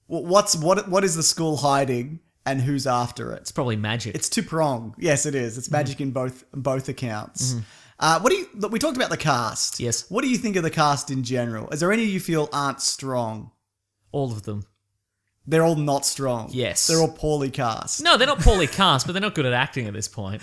what is the school hiding, and who's after it. It's probably magic. It's two-pronged. Yes, it is. It's magic in both accounts. Look, we talked about the cast. Yes. What do you think of the cast in general? Is there any you feel aren't strong? All of them. They're all not strong. Yes. They're all poorly cast. No, they're not poorly cast, but they're not good at acting at this point.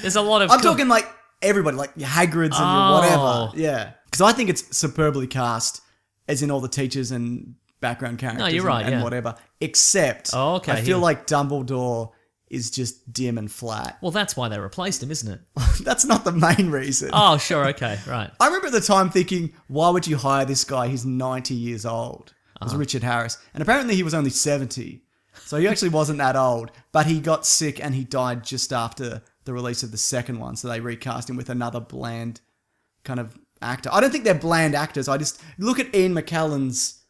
There's a lot of... I'm talking like everybody, like your Hagrids and your whatever. Yeah. Because I think it's superbly cast, as in all the teachers and background characters No, you're right, and yeah. whatever. Except, Oh, okay, I feel yeah. like Dumbledore is just dim and flat. Well, that's why they replaced him, isn't it? That's not the main reason. Oh, sure, okay, right. I remember at the time thinking, why would you hire this guy? He's 90 years old. It was Richard Harris. And apparently he was only 70. So he actually wasn't that old. But he got sick and he died just after the release of the second one. So they recast him with another bland kind of actor. I don't think they're bland actors. I just look at Ian McKellen's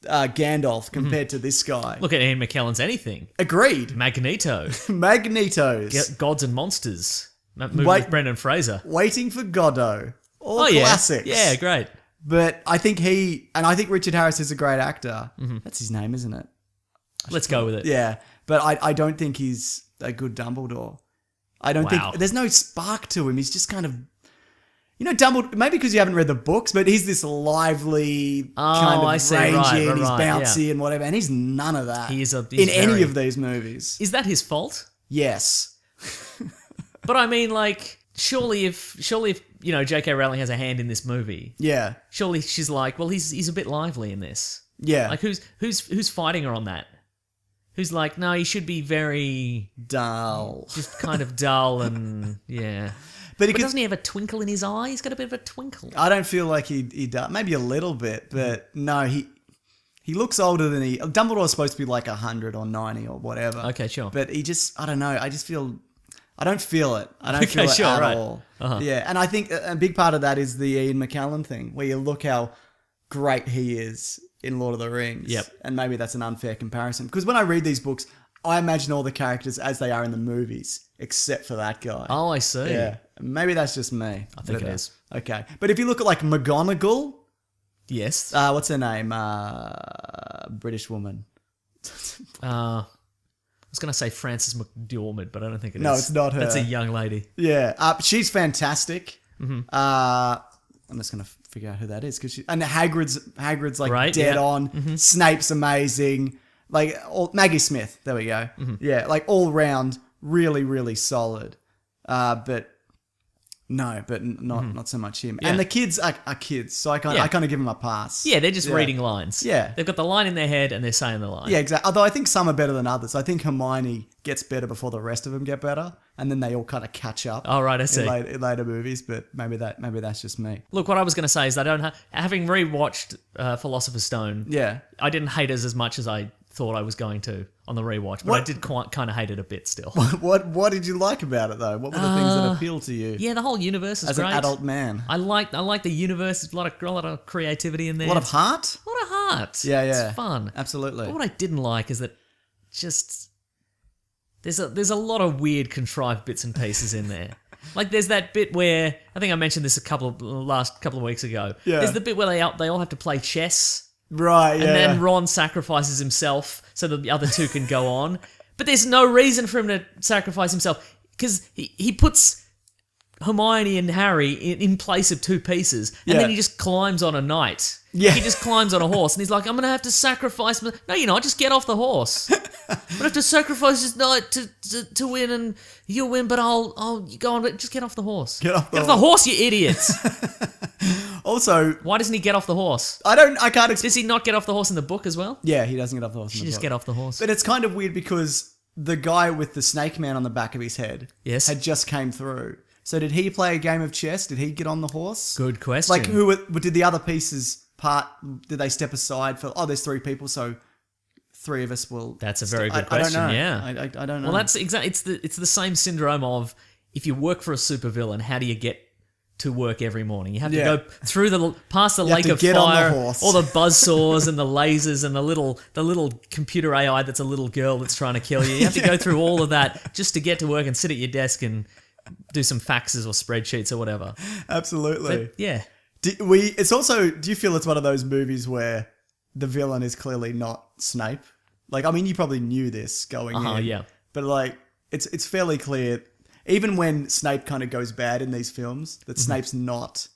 Gandalf compared to this guy. Look at Ian McKellen's anything. Agreed. Magneto. Magnetos. Gods and Monsters. That movie Wait. with Brendan Fraser. Waiting for Godot. All Oh, classics. yeah. Yeah, great. But I think Richard Harris is a great actor. That's his name, isn't it? Let's go with it. Yeah. But I don't think he's a good Dumbledore. I don't Wow. think there's no spark to him. He's just kind of, Dumbledore. Maybe because you haven't read the books, but he's this lively kind of I see. rangy Right, and he's right, bouncy and whatever, and he's none of that. He's in very- any of these movies. Is that his fault? Yes. But I mean, like, surely if J.K. Rowling has a hand in this movie, Yeah. surely she's like, well, he's a bit lively in this. Yeah. Like, who's fighting her on that? Who's like, no, he should be very Dull. just kind of dull and yeah. But But doesn't he have a twinkle in his eye? He's got a bit of a twinkle. I don't feel like he does. Maybe a little bit, but no, he looks older than he. Dumbledore's supposed to be like 100 or 90 or whatever. Okay, sure. But he just, I don't know. I just feel, I don't feel it. I don't Okay, feel it sure, at right. all. Uh-huh. Yeah, and I think a big part of that is the Ian McKellen thing, where you look how great he is in Lord of the Rings. Yep. And maybe that's an unfair comparison because when I read these books, I imagine all the characters as they are in the movies, except for that guy. Oh, I see. Yeah, maybe that's just me. I think it is. Okay, but if you look at like McGonagall, Yes. what's her name? British woman. I was going to say Frances McDormand, but I don't think it is. No, it's not her. That's a young lady. Yeah, she's fantastic. Mm-hmm. I'm just gonna figure out who that is because and Hagrid's like Right, dead yeah. on. Mm-hmm. Snape's amazing. Like Maggie Smith. There we go. Mm-hmm. Yeah, like all round, really, really solid. But not so much him. Yeah. And the kids are kids, so I kind Yeah. of give them a pass. Yeah, they're just reading lines. Yeah. They've got the line in their head and they're saying the line. Yeah, exactly. Although I think some are better than others. I think Hermione gets better before the rest of them get better, and then they all kind of catch up. Oh, right, I see. In later movies, but maybe that's just me. Look, what I was going to say is I don't having rewatched Philosopher's Stone. Yeah. I didn't hate it as much as I thought I was going to on the rewatch, but I did kind of hate it a bit still. What did you like about it though? What were the things that appealed to you Yeah, the whole universe is as great. an adult man? I like the universe. There's a lot of creativity in there. A lot of heart. A lot of heart. Yeah, yeah. It's fun. Absolutely. But what I didn't like is that just there's a lot of weird contrived bits and pieces in there. Like there's that bit where I think I mentioned this last couple of weeks ago. Yeah. There's the bit where they all have to play chess. Right, yeah. And then Ron sacrifices himself so that the other two can go on. But there's no reason for him to sacrifice himself because he puts Hermione and Harry in place of two pieces and Yeah. then he just climbs on a knight. Yeah. He just climbs on a horse and he's like, I'm going to have to sacrifice... No, you're not. Just get off the horse. I'm going to have to sacrifice this knight to win and you'll win, but I'll go on, but just get off the horse. Get off the horse, you idiots. Also, Why doesn't he get off the horse? I can't explain. Does he not get off the horse in the book as well? Yeah, he doesn't get off the horse. He just get off the horse. But it's kind of weird because the guy with the snake man on the back of his head Yes. had just came through. So did he play a game of chess? Did he get on the horse? Good question. Like did the other pieces did they step aside for, there's three people, so three of us will... That's a very good I don't question, know. yeah. I don't know. Well, that's exactly. It's the same syndrome of if you work for a supervillain, how do you get to work every morning? You have to Yeah. go through past the You have lake to of get on the fire, horse. all the buzzsaws and the lasers and the little computer AI that's a little girl that's trying to kill you. You have to go through all of that just to get to work and sit at your desk and do some faxes or spreadsheets or whatever. Absolutely. But yeah. Do you feel it's one of those movies where the villain is clearly not Snape? Like, I mean, you probably knew this going in. Yeah. But like, it's fairly clear, even when Snape kind of goes bad in these films, that Snape's not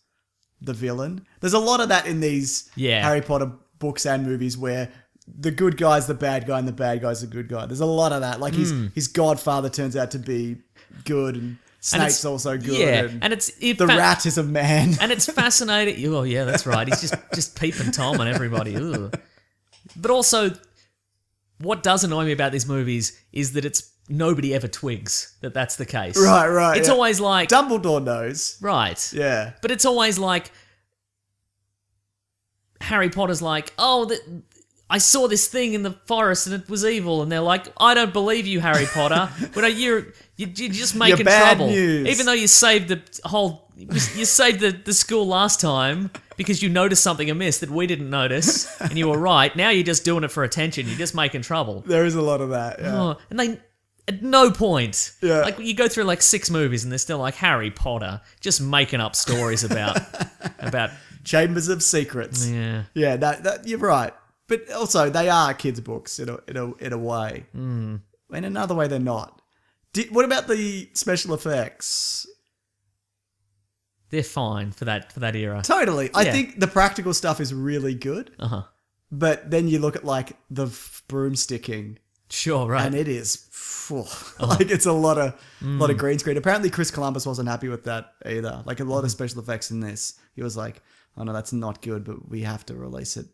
the villain. There's a lot of that in these Harry Potter books and movies where the good guy's the bad guy and the bad guy's the good guy. There's a lot of that. Like his godfather turns out to be good and Snape's also good. Yeah, and it's the rat is a man. and it's fascinating. Oh yeah, that's right. He's just peeping Tom on everybody. Ugh. But also, what does annoy me about these movies is that it's nobody ever twigs that that's the case. Right. It's always like Dumbledore knows. right. Yeah. But it's always like Harry Potter's like, oh, I saw this thing in the forest and it was evil, and they're like, I don't believe you, Harry Potter. But you're just making bad trouble. news. Even though you saved you saved the school last time because you noticed something amiss that we didn't notice, and you were right. Now you're just doing it for attention. You're just making trouble. There is a lot of that. Yeah. Oh, and they, at no point, Yeah. like you go through like 6 movies and they're still like Harry Potter, just making up stories about Chambers of Secrets. yeah. Yeah, that you're right. But also, they are kids' books in a way. In another way, they're not. What about the special effects? They're fine for that era. Totally. I Yeah. think the practical stuff is really good. Uh-huh. But then you look at like the broomsticking, Sure, right. and it is like it's a lot of green screen. Apparently, Chris Columbus wasn't happy with that either. Like a lot of special effects in this, he was like, "Oh no, that's not good, but we have to release it."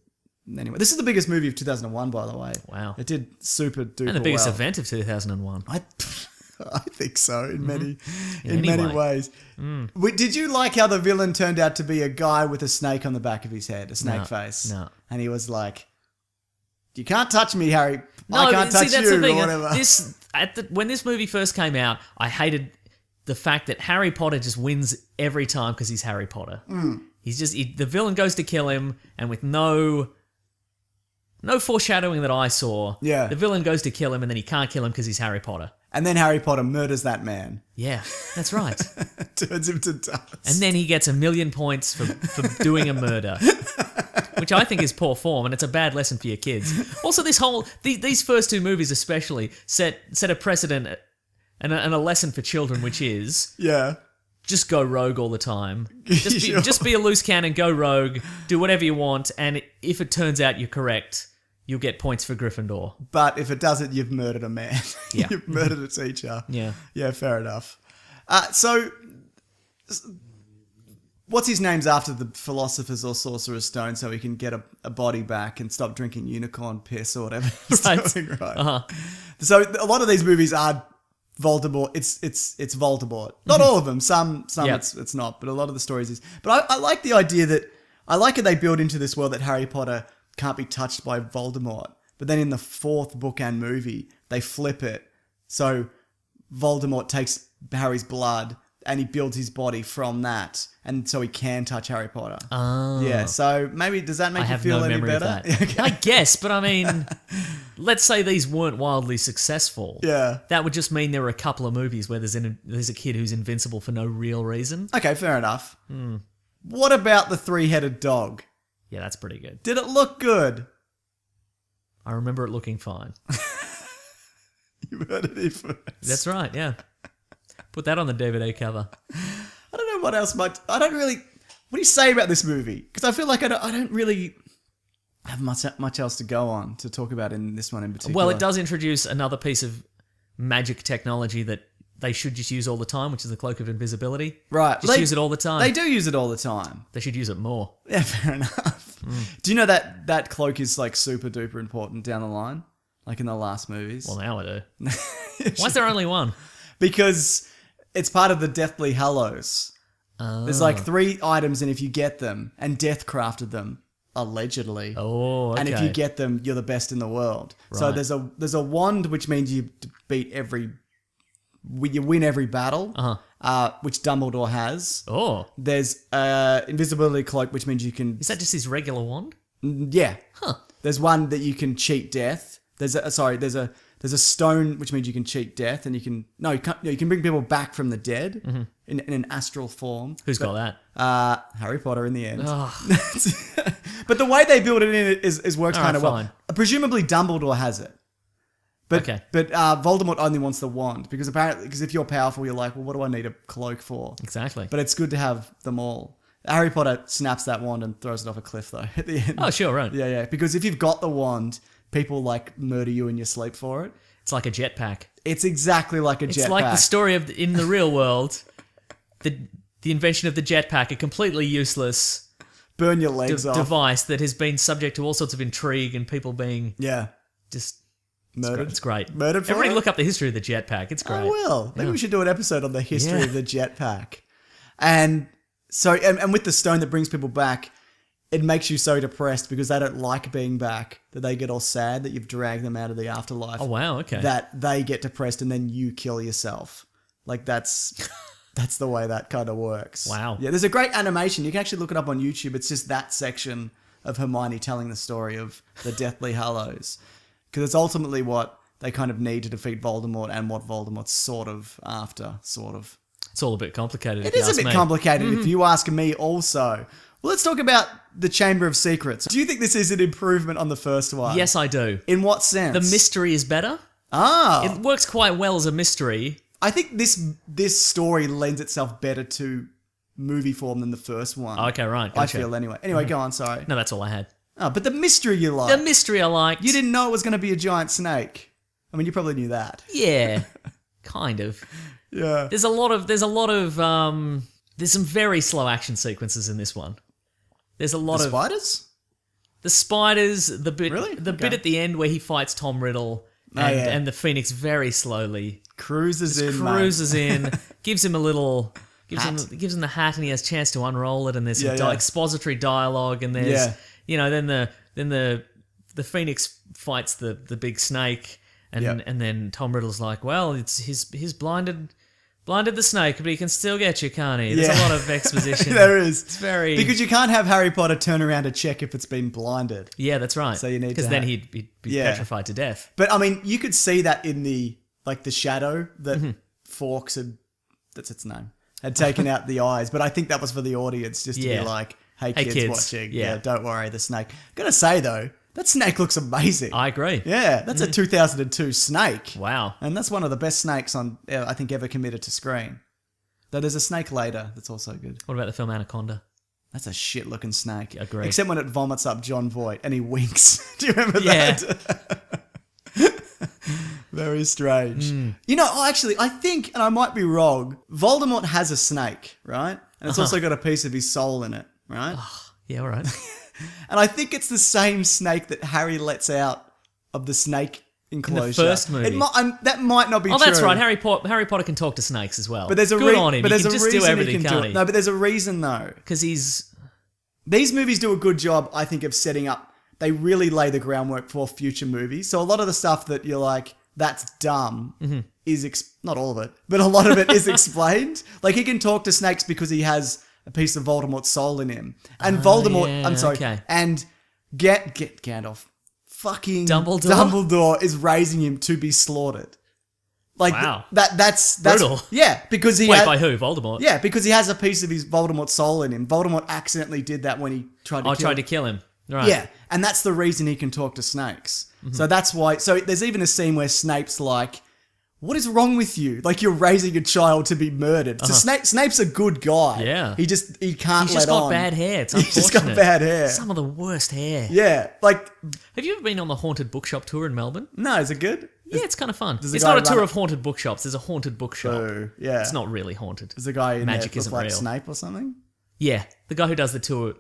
Anyway, this is the biggest movie of 2001, by the way. Wow. It did super duper And the biggest well. event of 2001. I think so in many Anyway. ways. Did you like how the villain turned out to be a guy with a snake on the back of his head, a snake face? No. And he was like, "You can't touch me, Harry. No, I can't see, touch that's you," the thing. or whatever. When this movie first came out, I hated the fact that Harry Potter just wins every time because he's Harry Potter. He's just the villain goes to kill him, and with no foreshadowing that I saw, Yeah. the villain goes to kill him, and then he can't kill him because he's Harry Potter. And then Harry Potter murders that man. Yeah, that's right. Turns him to dust. And then he gets 1,000,000 points for doing a murder, which I think is poor form, and it's a bad lesson for your kids. Also, these first 2 movies especially set a precedent and a lesson for children, which is Yeah. just go rogue all the time. Just be, Sure. just be a loose cannon, go rogue, do whatever you want, and if it turns out you're correct, you'll get points for Gryffindor. But if it doesn't, you've murdered a man. Yeah. You've murdered a teacher. Yeah. Yeah, fair enough. So, what's his name's after the Philosopher's or Sorcerer's Stone so he can get a body back and stop drinking unicorn piss or whatever he's Right. doing, right? Uh-huh. So, a lot of these movies are Voldemort. It's Voldemort. Not all of them. Some Yep. it's not, but a lot of the stories is. But I like the idea that, I like how they build into this world that Harry Potter can't be touched by Voldemort. But then in the 4th book and movie, they flip it. So Voldemort takes Harry's blood and he builds his body from that. And so he can touch Harry Potter. Oh. Yeah, so maybe, does that make I you have feel no any memory better? of that. Okay. I guess, but I mean, let's say these weren't wildly successful. Yeah. That would just mean there were a couple of movies where there's a kid who's invincible for no real reason. Okay, fair enough. What about the 3-headed dog? Yeah, that's pretty good. Did it look good? I remember it looking fine. You heard it here first. That's right, yeah. Put that on the DVD cover. I don't know what else much. I don't really. What do you say about this movie? Because I feel like I don't really have much else to go on to talk about in this one in particular. Well, it does introduce another piece of magic technology that they should just use all the time, which is the Cloak of Invisibility. Right. Just use it all the time. They do use it all the time. They should use it more. Yeah, fair enough. Do you know that cloak is like super duper important down the line? Like in the last movies? Well, now I do. Why is there only one? Because it's part of the Deathly Hallows. There's like 3 items, and if you get them, and Death crafted them, allegedly. Oh, okay. And if you get them, you're the best in the world. So Right. there's a wand, which means you win every battle, which Dumbledore has. Oh. There's invisibility cloak, which means you can. Is that just his regular wand? Yeah. Huh. There's one that you can cheat death. There's a stone which means you can cheat death, and you can bring people back from the dead in an astral form. Who's got that? Harry Potter in the end. Oh. But the way they build it in is works All right, kind of well. fine. Presumably Dumbledore has it. But Okay. but Voldemort only wants the wand because if you're powerful, you're like, well, what do I need a cloak for? Exactly. But it's good to have them all. Harry Potter snaps that wand and throws it off a cliff though at the end. Oh, sure, right. Yeah. Because if you've got the wand, people like murder you in your sleep for it. It's like a jetpack. It's exactly like a jetpack. It's like the story of in the real world, the invention of the jetpack, a completely useless Burn your legs off. device that has been subject to all sorts of intrigue and people being Yeah. just Murdered. It's great. Murdered for Everybody it? look up the history of the jetpack. It's great. I will. Maybe we should do an episode on the history Yeah. of the jetpack. And so, and with the stone that brings people back, it makes you so depressed because they don't like being back that they get all sad that you've dragged them out of the afterlife. Oh, wow. Okay. That they get depressed and then you kill yourself. Like that's the way that kind of works. Wow. Yeah, there's a great animation. You can actually look it up on YouTube. It's just that section of Hermione telling the story of the Deathly Hallows. Because it's ultimately what they kind of need to defeat Voldemort and what Voldemort's sort of after, sort of. It's all a bit complicated. It is a bit complicated if you ask me also. Well, let's talk about the Chamber of Secrets. Do you think this is an improvement on the first one? Yes, I do. In what sense? The mystery is better. Ah. It works quite well as a mystery. I think this story lends itself better to movie form than the first one. Okay, right. I Gotcha. feel anyway. Anyway, go on, sorry. No, that's all I had. Oh, but the mystery you like. The mystery I liked. You didn't know it was going to be a giant snake. I mean, you probably knew that. Yeah, kind of. Yeah. There's some very slow action sequences in this one. There's a lot The of spiders? the spiders, the bit Really? the Okay. bit at the end where he fights Tom Riddle and, yeah. and the Phoenix very slowly Cruises in, mate. cruises in, gives him a little Hat. gives him the hat and he has a chance to unroll it and there's some Yeah. expository dialogue and there's Yeah. then the Phoenix fights the big snake and Yep. and then Tom Riddle's like, well, it's he's blinded the snake, but he can still get you, can't he? There's a Yeah. lot of exposition. There is. It's very Because you can't have Harry Potter turn around to check if it's been blinded. yeah, that's right. So you need because to then have- he'd be Yeah. petrified to death. But I mean, you could see that in the shadow that Mm-hmm. Fawkes that's its name, had taken out the eyes. But I think that was for the audience just to Yeah. be like, hey Hey, kids, kids. watching. Yeah. Don't worry, the snake. Gotta say though, that snake looks amazing. I agree. Yeah, that's a 2002 snake. Wow. And that's one of the best snakes I think ever committed to screen. Though there's a snake later that's also good. What about the film Anaconda? That's a shit looking snake. Agreed. Except when it vomits up John Voight and he winks. Do you remember Yeah. that? Very strange. Hmm. You know, actually, I think, and I might be wrong, Voldemort has a snake, right? And it's also got a piece of his soul in it, right? Yeah, all right. And I think it's the same snake that Harry lets out of the snake enclosure. first movie. That might not be true. Oh, that's right. Harry Potter can talk to snakes as well. But there's a good on him. But He there's can a just reason do everything, he can can't do he? it. No, but there's a reason though. Because he's These movies do a good job, I think, of setting up. They really lay the groundwork for future movies. So a lot of the stuff that you're like, that's dumb, is not all of it, but a lot of it is explained. Like he can talk to snakes because he has a piece of Voldemort's soul in him, and Voldemort. yeah, I'm sorry, okay. and get Gandalf. Fucking Dumbledore? Dumbledore is raising him to be slaughtered. Like Wow. that's Brutal. Yeah, because he wait had- by who? Voldemort. yeah, because he has a piece of his Voldemort soul in him. Voldemort accidentally did that when he tried to I kill tried to kill him. Right. Yeah, and that's the reason he can talk to snakes. Mm-hmm. So that's why. So there's even a scene where Snape's like, "What is wrong with you? Like you're raising a child to be murdered." So Snape's a good guy. Yeah. he can't. He's let just got on. bad hair. It's He's unfortunate. just got bad hair. Some of the worst hair. Yeah, like Have you ever been on the haunted bookshop tour in Melbourne? no, is it good? Yeah, it's kind of fun. the It's guy not a tour run of haunted bookshops. There's a haunted bookshop. Oh, yeah. It's not really haunted. Is the guy in Magic there isn't look like real. Snape or something? Yeah, the guy who does the tour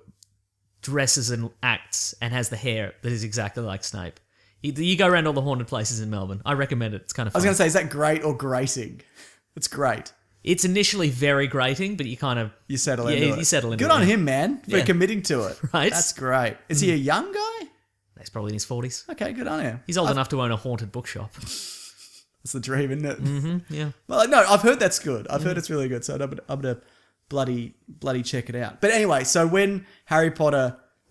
dresses and acts and has the hair that is exactly like Snape. You go around all the haunted places in Melbourne. I recommend it. It's kind of I was fun. gonna say, is that great or grating? It's great. It's initially very grating, but you kind of... You settle Yeah, into it. you settle into Good it, on yeah. him, man, for Yeah. committing to it. Right. That's great. Is he a young guy? He's probably in his 40s. Okay, good on him. He's old enough to own a haunted bookshop. That's the dream, isn't it? Yeah. Well, no, I've heard that's good. I've heard it's really good. So I'm gonna bloody check it out. But anyway, so when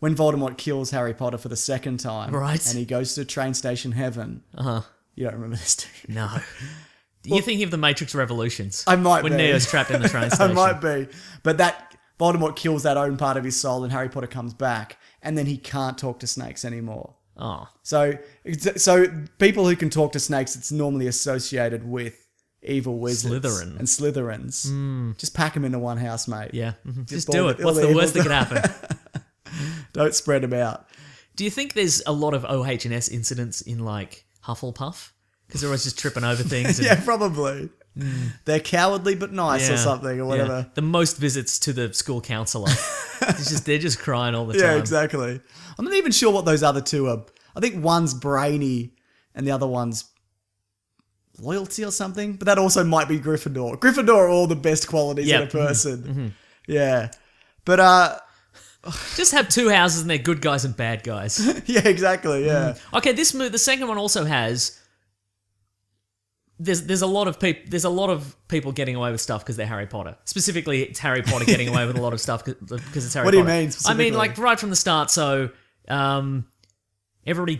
Voldemort kills Harry Potter for the second time, Right. and he goes to train station heaven. You don't remember this, do you? No. You're thinking of the Matrix Revolutions. I might when be. Neo's trapped in the train I station. might be. But that Voldemort kills that own part of his soul, and Harry Potter comes back, and then he can't talk to snakes anymore. Oh. So people who can talk to snakes, it's normally associated with evil wizards Slytherin. and Slytherins. Just pack them into one house, mate. Yeah. Just all do the- it. all What's the the worst that evil- could happen? Don't spread them out. Do you think there's a lot of OH&S incidents in, like, Hufflepuff? Because they're always just tripping over things. And, Yeah, probably. They're cowardly but nice or something or whatever. Yeah. The most visits to the school counsellor. They're just crying all the Yeah, time. exactly. I'm not even sure what those other two are. I think one's brainy and the other one's loyalty or something. But that also might be Gryffindor. Gryffindor are all the best qualities in a person. Yeah. But Just have two houses and they're good guys and bad guys. yeah, exactly. Yeah. Okay, the second one also has. There's a lot of people getting away with stuff because they're Harry Potter. Specifically, it's Harry Potter getting away with a lot of stuff because it's Harry What do you Potter. mean I specifically? mean, like right from the start. So, everybody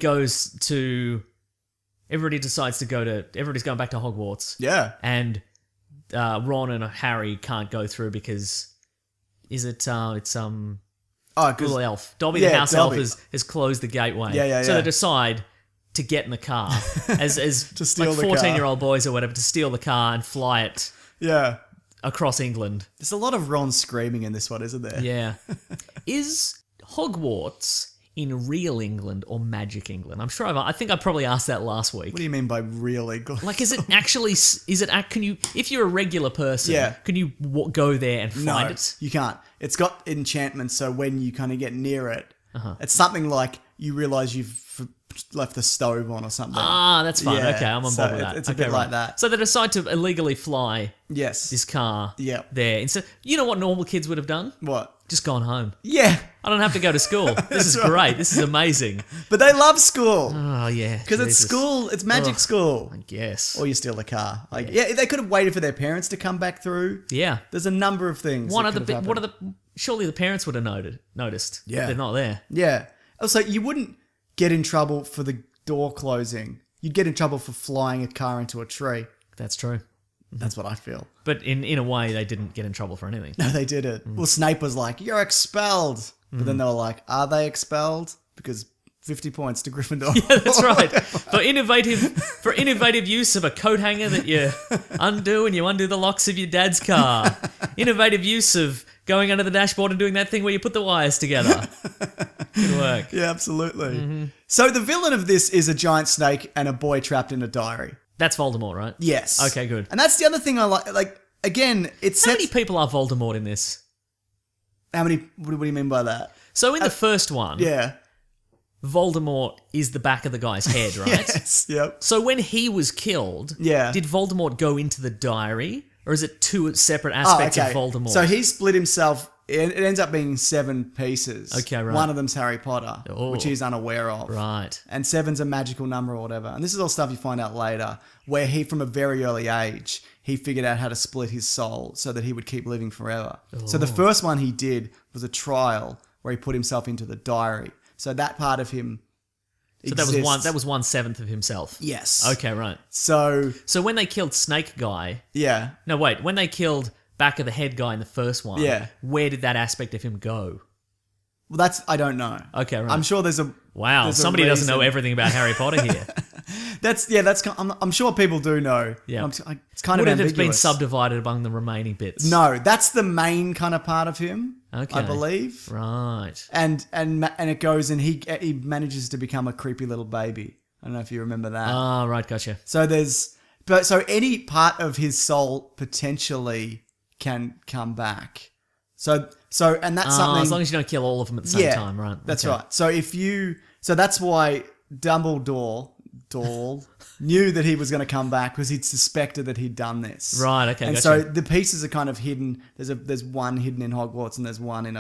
decides to go to. Everybody's going back to Hogwarts. Yeah. And Ron and Harry can't go through because it's Oh, little because elf. Dobby Yeah, the house Dobby. elf has closed the gateway. Yeah, So yeah. they decide to get in the car as To steal like the car. 14-year-old boys or whatever to steal the car and fly it yeah. across England. There's a lot of Ron screaming in this one, isn't there? Yeah. Is Hogwarts in real England or magic England? I'm sure I think I probably asked that last week. What do you mean by really good? Like, is it actually? Can you? If you're a regular person, Yeah. can you go there and No, find it? you can't. It's got enchantment, so when you kind of get near it, Uh-huh. it's something like you realize you've left the stove on or something. Ah, that's fine. Yeah, okay, I'm on so board with that. it's a Okay, bit like that. So they decide to illegally fly Yes. this car Yep. there. Instead, you know what normal kids would have done? What? Just gone home. Yeah, I don't have to go to school. This is great. This is amazing. but they love school Oh, yeah. because it's Jesus. school. It's magic Ugh. school. I guess. Or you steal the car. Like, yeah, they could have waited for their parents to come back through. Yeah. There's a number of things. Surely the parents would have noticed. Yeah. They're not there. Yeah. Also, you wouldn't get in trouble for the door closing. You'd get in trouble for flying a car into a tree. That's true. That's what I feel. But in a way, they didn't get in trouble for anything. No, they did it. Well, Snape was like, "You're expelled," but then they were like, "Are they expelled?" Because 50 points to Gryffindor. Yeah, that's right. For innovative use of a coat hanger that you undo and you undo the locks of your dad's car. Innovative use of going under the dashboard and doing that thing where you put the wires together. Good work. Yeah, absolutely. So the villain of this is a giant snake and a boy trapped in a diary. That's Voldemort, right? Yes. Okay, good. And that's the other thing I like. Like, again, it How many sets... people are Voldemort in this? How many... What do you mean by that? So in the first one, Yeah. Voldemort is the back of the guy's head, right? Yes. Yep. So when he was killed, Yeah. did Voldemort go into the diary? Or is it two separate aspects of Voldemort? So he split himself. It ends up being 7 pieces. Okay, right. One of them's Harry Potter, Oh. which he's unaware of. Right. And 7's a magical number or whatever. And this is all stuff you find out later, where he, from a very early age, he figured out how to split his soul so that he would keep living forever. So the first one he did was a trial where he put himself into the diary. So that part of him So exists. that was 1/7 of himself. Yes. Okay, right. So, So when they killed Snake Guy, yeah. no wait, when they killed back of the head guy in the first one, Yeah. where did that aspect of him go? Well, that's... I don't know. Okay, right. I'm sure there's a... Wow, there's a somebody doesn't know reason. everything about Harry Potter here. That's... I'm sure people do know. Yeah. It's kind Would of it have been ambiguous. subdivided among the remaining bits? No, that's the main kind of part of him, Okay. I believe. Right. And it goes and he manages to become a creepy little baby. I don't know if you remember that. Ah, right, gotcha. So so any part of his soul potentially can come back. So and that's something. As long as you don't kill all of them at the same time, right? That's Okay. right. So that's why Dumbledore knew that he was going to come back because he'd suspected that he'd done this. Right, okay, And gotcha. so the pieces are kind of hidden. There's one hidden in Hogwarts and there's one in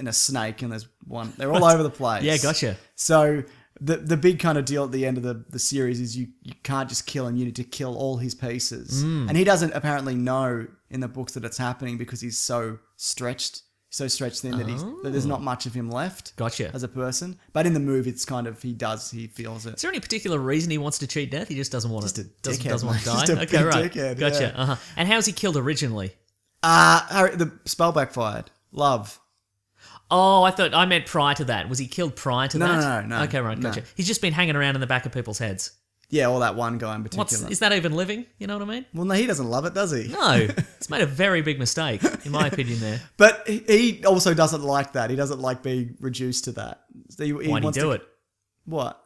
a snake and there's one. They're all over the place. Yeah, gotcha. So the big kind of deal at the end of the series is you can't just kill him. You need to kill all his pieces. Mm. And he doesn't apparently know in the books that it's happening because he's so stretched thin that there's not much of him left. Gotcha. As a person. But in the movie, it's kind of, he feels it. Is there any particular reason he wants to cheat death? He just doesn't want Just to. a Doesn't, dickhead, doesn't want to mate. die. Just a Okay, big right. dickhead, Gotcha. yeah. Uh-huh. And how's he killed originally? Harry, the spell backfired. Love. Oh, I meant prior to that. Was he killed prior to that? No. Okay, right, gotcha. No. He's just been hanging around in the back of people's heads. Yeah, or that one guy in particular. Is that even living? You know what I mean? Well, no, he doesn't love it, does he? No. It's made a very big mistake, in my opinion there. But he also doesn't like that. He doesn't like being reduced to that. So Why'd he do it? What?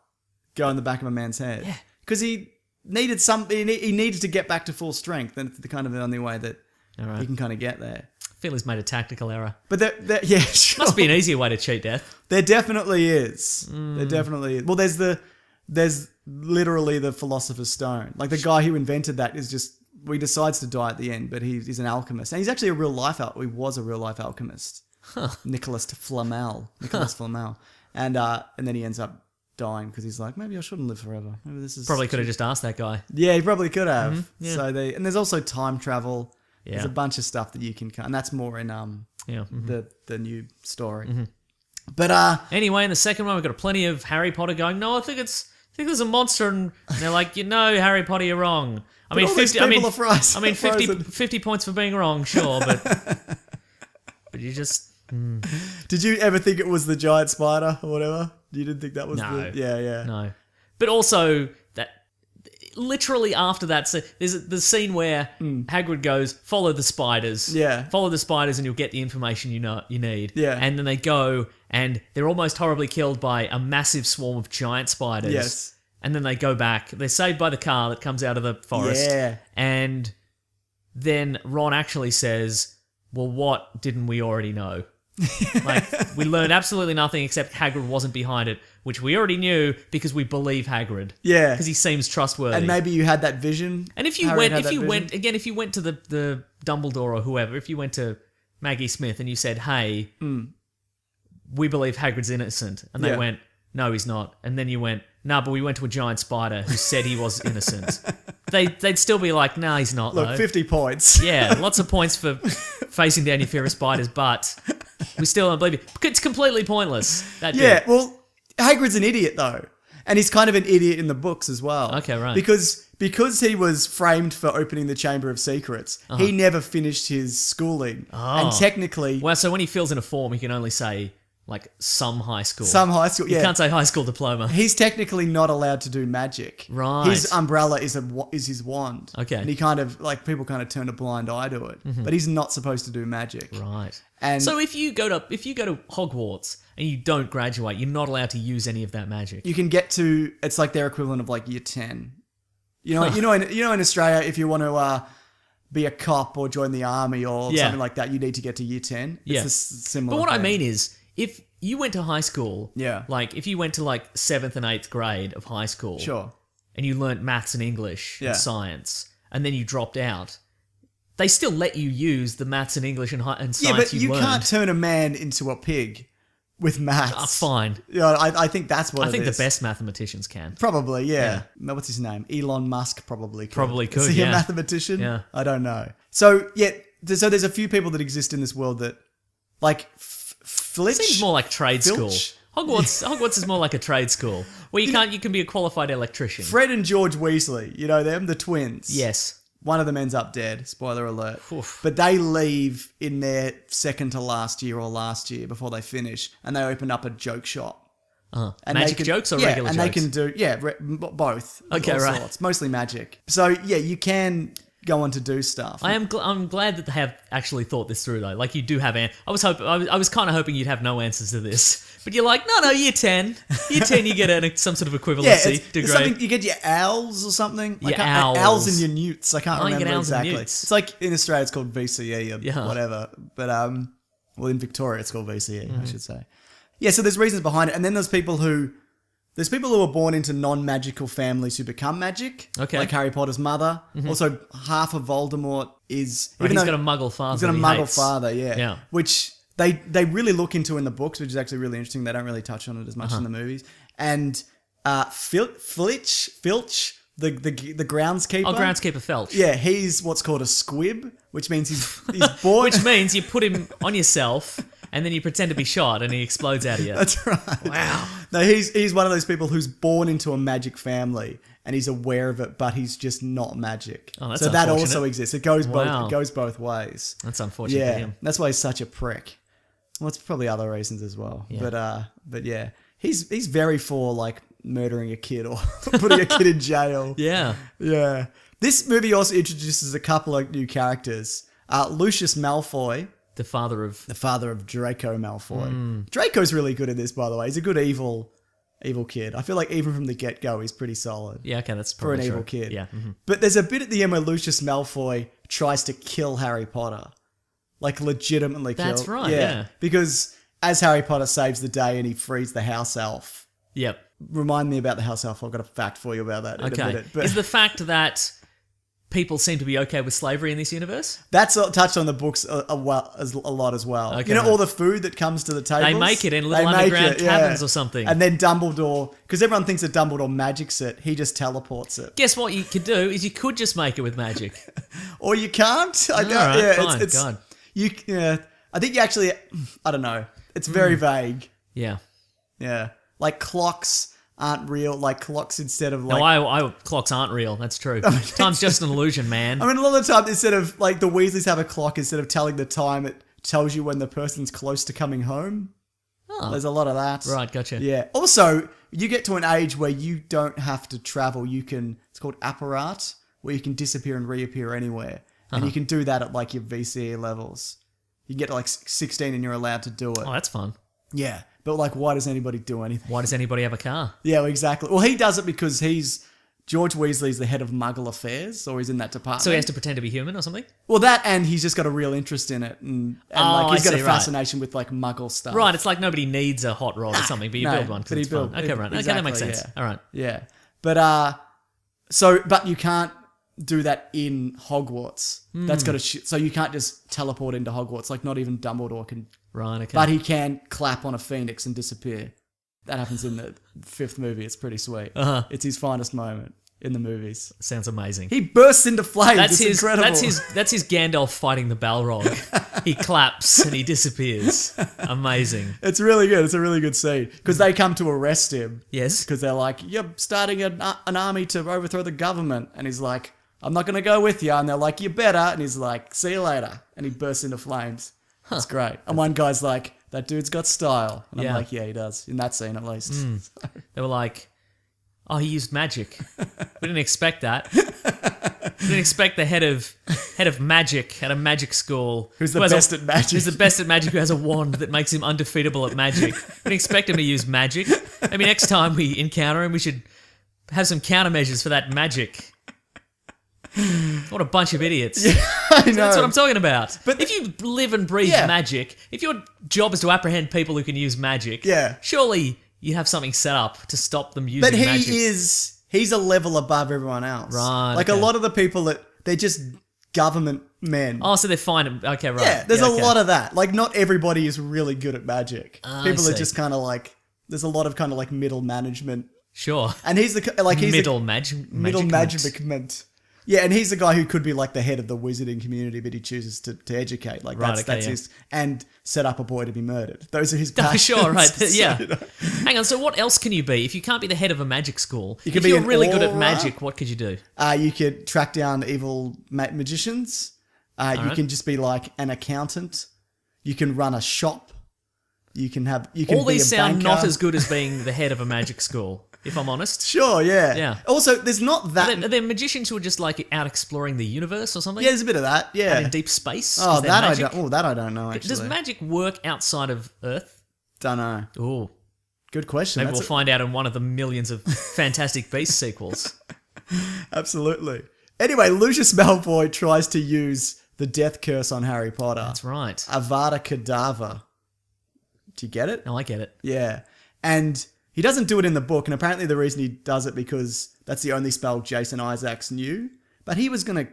Go in the back of a man's head? Yeah. Because he needed something. He needed to get back to full strength, and it's the kind of the only way that he can kind of get there. I feel he's made a tactical error. But yeah, sure. Must be an easier way to cheat death. There definitely is. There definitely is. Well, there's literally the Philosopher's Stone. Like the guy who invented that he decides to die at the end, but he's an alchemist, and he's actually he was a real life alchemist. Nicholas Flamel, and then he ends up dying because he's like, maybe I shouldn't live forever. Maybe this is Probably could have just asked that guy. Yeah, he probably could have. yeah. So and there's also time travel. Yeah. There's a bunch of stuff that you can, and that's more in the new story. But Anyway, in the second one, we've got plenty of Harry Potter going, no, I think there's a monster, and they're like, Harry Potter, you're wrong. I mean, all these 50. people are frozen. 50 points for being wrong, sure, but you just. Did you ever think it was the giant spider or whatever? You didn't think that was No. Yeah. No. But also, that literally after that, so there's the scene where Hagrid goes, follow the spiders. Yeah. Follow the spiders and you'll get the information you need. Yeah. And then they go and they're almost horribly killed by a massive swarm of giant spiders. Yes. And then they go back. They're saved by the car that comes out of the forest. Yeah. And then Ron actually says, well, what didn't we already know? Like, we learned absolutely nothing except Hagrid wasn't behind it, which we already knew because we believe Hagrid. Yeah. Because he seems trustworthy. And maybe you had that vision. And if you went to the Dumbledore or whoever, if you went to Maggie Smith and you said, hey, we believe Hagrid's innocent. And they went, no, he's not. And then you went, no, but we went to a giant spider who said he was innocent. They'd still be like, nah, he's not, Look, though. 50 points. Yeah, lots of points for facing down your fear of spiders, but we still don't believe it. It's completely pointless. That Yeah, bit. well, Hagrid's an idiot, though. And he's kind of an idiot in the books as well. Okay, right. Because he was framed for opening the Chamber of Secrets, he never finished his schooling. And technically... Well, so when he fills in a form, he can only say, like, some high school. Some high school, You can't say high school diploma. He's technically not allowed to do magic. Right. His umbrella is his wand. Okay. And he kind of, like, people kind of turn a blind eye to it. But he's not supposed to do magic. Right. And so if you go to Hogwarts and you don't graduate, you're not allowed to use any of that magic. you can get to, it's like their equivalent of, like, year 10. In Australia, if you want to be a cop or join the army or something like that, you need to get to year 10. Yeah. It's a similar But what I thing. mean is, if you went to high school, Yeah. like if you went to like 7th and 8th grade of high school, Sure. and you learnt maths and English Yeah. and science, and then you dropped out, they still let you use the maths and English and science Yeah, but you learned. can't turn a man into a pig with maths. Fine. Yeah, I think that's what I it think is. the best mathematicians can. Probably, yeah. What's his name? Elon Musk probably could. Probably could, Is he a yeah. mathematician? Yeah. I don't know. So, there's a few people that exist in this world that, like, Flitch... Seems more like trade Filch? school. Hogwarts is more like a trade school where you can be a qualified electrician. Fred and George Weasley, you know them, the twins. Yes. One of them ends up dead, spoiler alert. Oof. But they leave in their second to last year or last year before they finish, and they open up a joke shop. And Magic they can, jokes or yeah, regular and jokes? they can do both. Okay, all right. sorts, mostly magic. So yeah, you can go on to do stuff. I'm glad that they have actually thought this through though. Like you do have I was kind of hoping you'd have no answers to this, but you're like, no, year 10, you get some sort of equivalency it's degree. something, you get your owls or something. Your owls owls and your newts. I can't you get remember owls and exactly. newts. It's like in Australia it's called VCE or Yeah. whatever, but well in Victoria it's called VCE, I should say. Yeah, so there's reasons behind it, and then there's people who are born into non-magical families who become magic. Okay. Like Harry Potter's mother. Also, half of Voldemort is... Right, even he's though- got a muggle father. He's got a he muggle hates. father, yeah. Yeah. Which they really look into in the books, which is actually really interesting. They don't really touch on it as much in the movies. And Filch, the groundskeeper. Oh, groundskeeper Felch. Yeah, he's what's called a squib, which means he's born... Which means you put him on yourself and then you pretend to be shot and he explodes out of you. That's right. Wow. No, he's one of those people who's born into a magic family and he's aware of it, but he's just not magic. Oh, that's so that unfortunate. also exists. It goes Wow. both ways. That's unfortunate for Yeah, him. that's why he's such a prick. Well, it's probably other reasons as well. Yeah. But yeah, he's very for like murdering a kid or putting a kid in jail. Yeah. Yeah. This movie also introduces a couple of new characters. Lucius Malfoy, The father of... the father of Draco Malfoy. Draco's really good in this, by the way. He's a good evil kid. I feel like even from the get-go, he's pretty solid. Yeah, okay, that's For probably an true. evil kid. Yeah. But there's a bit at the end where Lucius Malfoy tries to kill Harry Potter. Like, legitimately kill. That's right, yeah. Because as Harry Potter saves the day and he frees the house elf. Yep. Remind me about the house elf. I've got a fact for you about that in a Okay. minute. But Is the fact that people seem to be okay with slavery in this universe? that's touched on the books a lot as well. Okay, You know right. all the food that comes to the tables? They make it in little They make underground it, yeah. cabins or something. And then Dumbledore, because everyone thinks that Dumbledore magics it, he just teleports it. Guess what you could do is you could just make it with magic. Or you can't. I don't. Alright, Yeah, fine, it's God. you. Yeah, I think you actually. I don't know. It's very vague. Yeah. Yeah, like clocks aren't real. Like clocks instead of like. No, clocks aren't real. That's true. Time's just an illusion, man. I mean, a lot of the time, instead of like the Weasleys have a clock, instead of telling the time, it tells you when the person's close to coming home. Oh. There's a lot of that. Right, gotcha. Yeah. Also, you get to an age where you don't have to travel. You can. It's called apparat, where you can disappear and reappear anywhere, and you can do that at like your VCE levels. You get to like 16 and you're allowed to do it. Oh, that's fun. Yeah. But like, why does anybody do anything? Why does anybody have a car? Yeah, exactly. Well, he does it because George Weasley's the head of Muggle affairs, or he's in that department. So he has to pretend to be human or something? Well, that and he's just got a real interest in it, and Oh, like he's I got see, a right. fascination with like Muggle stuff. Right, it's like nobody needs a hot rod or something, but you no, build one but because he it's built- fun. Okay, right. Okay, that makes exactly, sense. yeah. All right. Yeah, but but you can't do that in Hogwarts. That's got to so you can't just teleport into Hogwarts. Like not even Dumbledore can. Right, okay. But he can clap on a phoenix and disappear. That happens in the 5th movie. It's pretty sweet. Uh-huh. It's his finest moment in the movies. Sounds amazing. He bursts into flames. That's It's incredible. That's his Gandalf fighting the Balrog. He claps and he disappears. Amazing. It's really good. It's a really good scene because they come to arrest him. Yes. Because they're like, "You're starting an army to overthrow the government," and he's like, "I'm not going to go with you." And they're like, "You better." And he's like, "See you later." And he bursts into flames. It's great. And one guy's like, "That dude's got style." And Yeah. I'm like, "Yeah, he does." In that scene, at least. They were like, oh, he used magic. We didn't expect that. We didn't expect the head of magic at a magic school. Who's the who has best at magic. Who's the best at magic, who has a wand that makes him undefeatable at magic. We didn't expect him to use magic. Maybe next time we encounter him, we should have some countermeasures for that magic. What a bunch of idiots. I know. That's what I'm talking about. But- But if you live and breathe Yeah. magic, if your job is to apprehend people who can use magic, Yeah. surely you have something set up to stop them using But magic. he's a level above everyone else. Right, Like okay. a lot of the people they're just government men. Oh, so they're fine. Okay, right. Yeah, there's a okay. lot of that. Like, not everybody is really good at magic. I People are see. just kind of like, there's a lot of kind of like middle management. Sure. And he's the Middle magic. middle management. Yeah, and he's the guy who could be like the head of the wizarding community, but he chooses to educate. Like Right, that's yeah. his, and set up a boy to be murdered. Those are his Oh, passions. sure, right. So, Yeah. you know. Hang on. So, what else can you be if you can't be the head of a magic school? You could if be you're an really good at aura. magic, what could you do? You could track down evil magicians. You right. can just be like an accountant. You can run a shop. You can All be these a sound banker. not as good as being the head of a magic school, if I'm honest. Sure, yeah. Yeah. Also, there's not that. Are there magicians who are just like out exploring the universe or something? Yeah, there's a bit of that. Yeah. Out in deep space? Oh, Is there that magic? I don't. Oh, that I don't know. Actually, Does magic work outside of Earth? Don't know. Ooh. Good question. Maybe That's we'll find out in one of the millions of Fantastic Beasts sequels. absolutely. Anyway, Lucius Malfoy tries to use the death curse on Harry Potter. That's right. Avada Kedavra. Do you get it? No, I get it. Yeah. And he doesn't do it in the book, and apparently the reason he does it because that's the only spell Jason Isaacs knew. But he was gonna,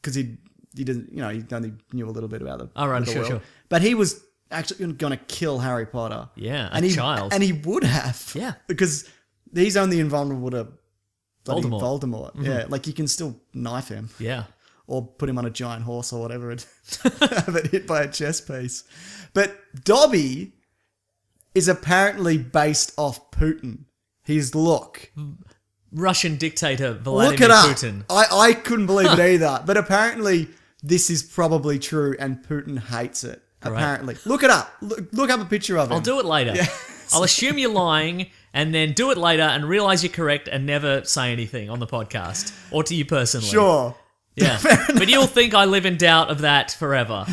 because he didn't, he only knew a little bit about the Oh, right, the sure, world. sure. But he was actually gonna kill Harry Potter. Yeah, and a he, child. and he would have. Yeah. because he's only invulnerable to bloody Voldemort. Voldemort. Yeah, like you can still knife him. Yeah. Or put him on a giant horse or whatever and have it hit by a chess piece. But Dobby is apparently based off Putin. His look. Russian dictator Look Vladimir it up. Putin. I couldn't believe it either. But apparently this is probably true and Putin hates it. apparently. Look it up. Look up a picture of him. I'll do it later. I'll assume you're lying and then do it later and realize you're correct and never say anything on the podcast or to you personally. Sure. Yeah. But you'll think I live in doubt of that forever.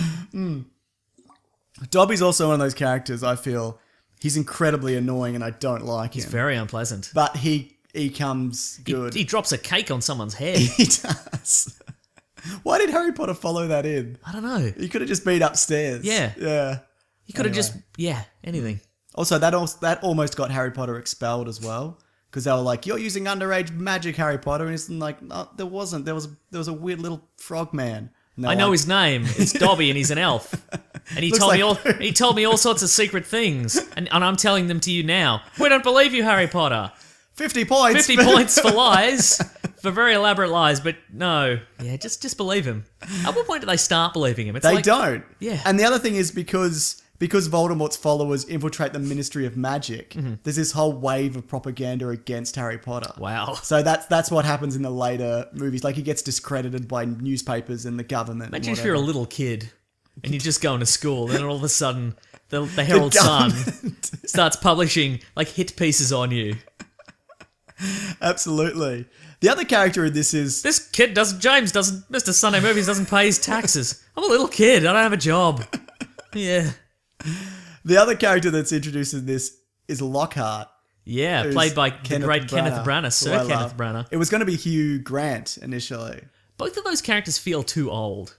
Dobby's also one of those characters, I feel, he's incredibly annoying and I don't like him. It's very unpleasant. But he comes good. He drops a cake on someone's head. He does. Why did Harry Potter follow that in? I don't know. He could have just been upstairs. Yeah. Yeah. He could have just, anything. Also, that almost got Harry Potter expelled as well. Because they were like, "You're using underage magic, Harry Potter," and it's like, "No, there wasn't. There was a weird little frog man." I know his name. It's Dobby, and he's an elf. And he told me all sorts of secret things, and I'm telling them to you now. We don't believe you, Harry Potter. 50 points. 50 points for lies, for very elaborate lies. But no, just believe him. At what point do they start believing him? It's They don't. Yeah. And the other thing is because Voldemort's followers infiltrate the Ministry of Magic, there's this whole wave of propaganda against Harry Potter. Wow. So that's what happens in the later movies. Like, he gets discredited by newspapers and the government. Imagine if you're a little kid and you're just going to school, and then all of a sudden the Herald Sun starts publishing like hit pieces on you. Absolutely. The other character in this is... Mr. Sunday Movies doesn't pay his taxes. I'm a little kid. I don't have a job. Yeah. The other character that's introduced in this is Lockhart. Yeah, played by the great Kenneth Branagh, Sir Kenneth Branagh. It was going to be Hugh Grant initially. Both of those characters feel too old.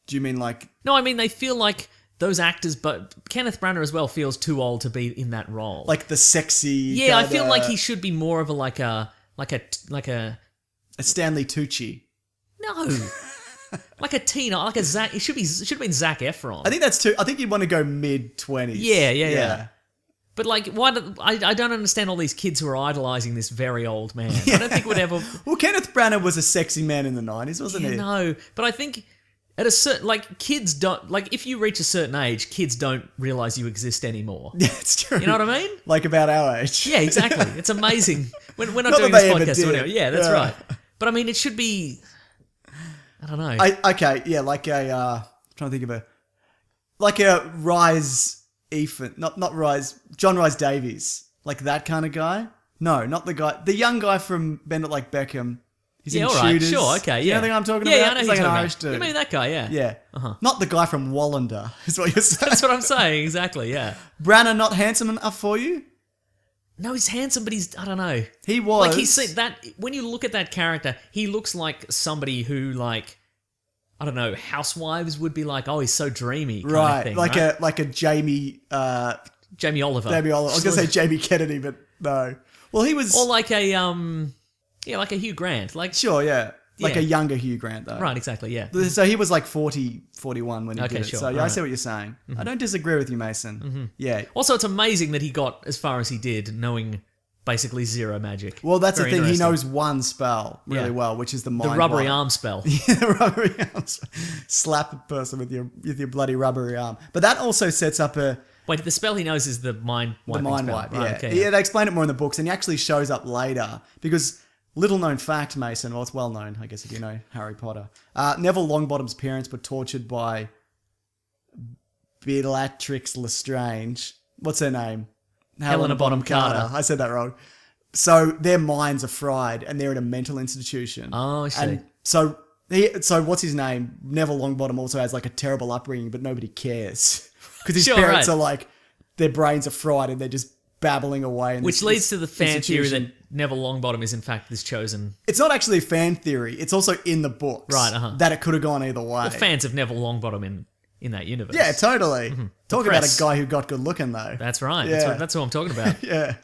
Do you mean like... No, I mean they feel like those actors, but Kenneth Branagh as well feels too old to be in that role. Like the sexy... Yeah, I feel like he should be more of a a Stanley Tucci. No. Like a teen, like a Zac. It should have been Zac Efron. I think that's too... I think you'd want to go mid-20s. Yeah. But like, why? I don't understand all these kids who are idolizing this very old man. I don't think it would ever... Well, Kenneth Branagh was a sexy man in the 90s, wasn't he? No, but I think... At a certain, like, kids don't, like, if you reach a certain age, kids don't realize you exist anymore. Yeah, it's true. You know what I mean? Like about our age. Yeah, exactly. It's amazing. We're not Not doing that this they ever podcast did. anyway. Yeah, that's Yeah. right. But I mean, it should be, I don't know. Like a, I'm trying to think of like a Rise Ethan, not Rise, John Rhys Davies. Like that kind of guy. No, not the guy, the young guy from Bend It Like Beckham. He's in all right, Shooters. sure, okay, yeah. You know the guy I'm talking Yeah, about? I know He's who like you're an talking Irish about. dude. You mean that guy, yeah. Yeah. Not the guy from Wallander, is what you're saying. That's what I'm saying, exactly, yeah. Branagh not handsome enough for you? No, he's handsome, but he's, I don't know. He was. Like, that, when you look at that character, he looks like somebody who, like, I don't know, housewives would be like, oh, he's so dreamy kind of thing, like a Jamie... Jamie Oliver. I was going to say Jamie Kennedy, but no. Well, he was... Or like a, like a Hugh Grant. Like, Sure, yeah. Like Yeah. a younger Hugh Grant, though. right, exactly, yeah. So he was like 40, 41 when he Okay, did it. sure, So yeah, I alright. see what you're saying. I don't disagree with you, Mason. Yeah. Also, it's amazing that he got as far as he did, knowing basically zero magic. Well, that's Very the thing. He interesting. knows one spell really Yeah. well, which is the The mind rubbery wipe. arm spell. The rubbery arm. Slap a person with your bloody rubbery arm. But that also sets up Wait, the spell he knows is the mind the wiping mind spell. wipe. Right, Yeah. okay, Yeah, they explain it more in the books, and he actually shows up later because. Little known fact, Mason. Well, it's well known, I guess, if you know Harry Potter. Neville Longbottom's parents were tortured by Bellatrix Lestrange. What's her name? Helena Bonham Carter. I said that wrong. So their minds are fried, and they're in a mental institution. Oh, I see. And so what's his name? Neville Longbottom also has like a terrible upbringing, but nobody cares because his Sure, parents right. are like their brains are fried, and they're just babbling away. In Which this- leads to the fan theory institution. that Neville Longbottom is in fact this chosen. It's not actually a fan theory. It's also in the books. Right, That it could have gone either way. Well, fans of Neville Longbottom in that universe. Yeah, totally. Talk about press. a guy who got good looking, though. That's right. Yeah. That's what I'm talking about. Yeah.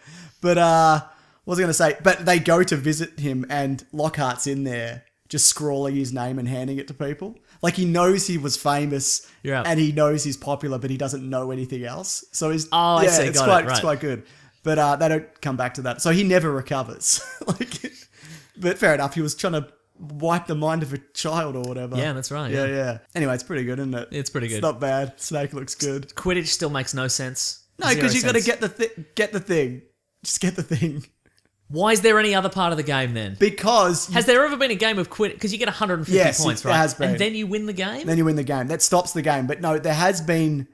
But, what was I going to say? But they go to visit him, and Lockhart's in there just scrawling his name and handing it to people. Like, he knows he was famous, Yeah. and he knows he's popular, but he doesn't know anything else. So he's... Oh, I see. It's Got quite, it, right. It's quite good. But they don't come back to that. So he never recovers. But fair enough. He was trying to wipe the mind of a child or whatever. Yeah, that's right, Yeah, yeah. yeah. Anyway, it's pretty good, isn't it? It's pretty good. It's not bad. Snake looks good. Quidditch still makes no sense. No, Zero because you got to sense. get the thing. Just get the thing. Why is there any other part of the game then? Because Has there ever been a game of quit? Because you get 150 Yes, points, there right? has been. And then you win the game? then you win the game. That stops the game. But no, there has been.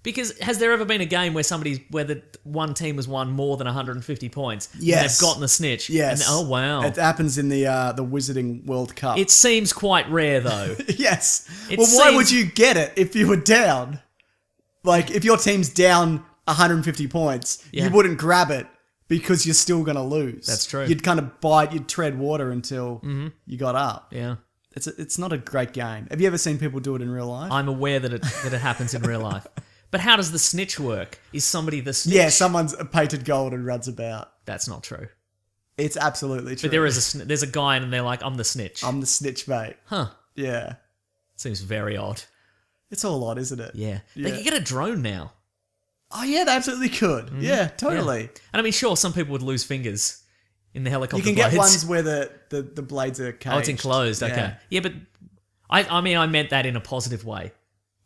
Because has there ever been a game where the one team has won more than 150 points? Yes. And they've gotten the snitch. Yes. And, oh, wow. It happens in the Wizarding World Cup. It seems quite rare, though. Yes. It Well, why seems- would you get it if you were down? Like, if your team's down 150 points, Yeah. you wouldn't grab it because you're still going to lose. That's true. You'd kind of you'd tread water until you got up. Yeah. It's not a great game. Have you ever seen people do it in real life? I'm aware that it happens in real life. But how does the snitch work? Is somebody the snitch? Yeah, someone's painted gold and runs about. That's not true. It's absolutely true. But there's a guy and they're like, I'm the snitch. I'm the snitch, mate. Huh. Yeah. Seems very odd. It's all odd, isn't it? Yeah. Yeah. They could get a drone now. Oh, yeah, they absolutely could. Yeah, totally. Yeah. And I mean, sure, some people would lose fingers in the helicopter You can get blades. ones where the blades are caged. Oh, it's enclosed. Okay. Yeah, but I mean, I meant that in a positive way.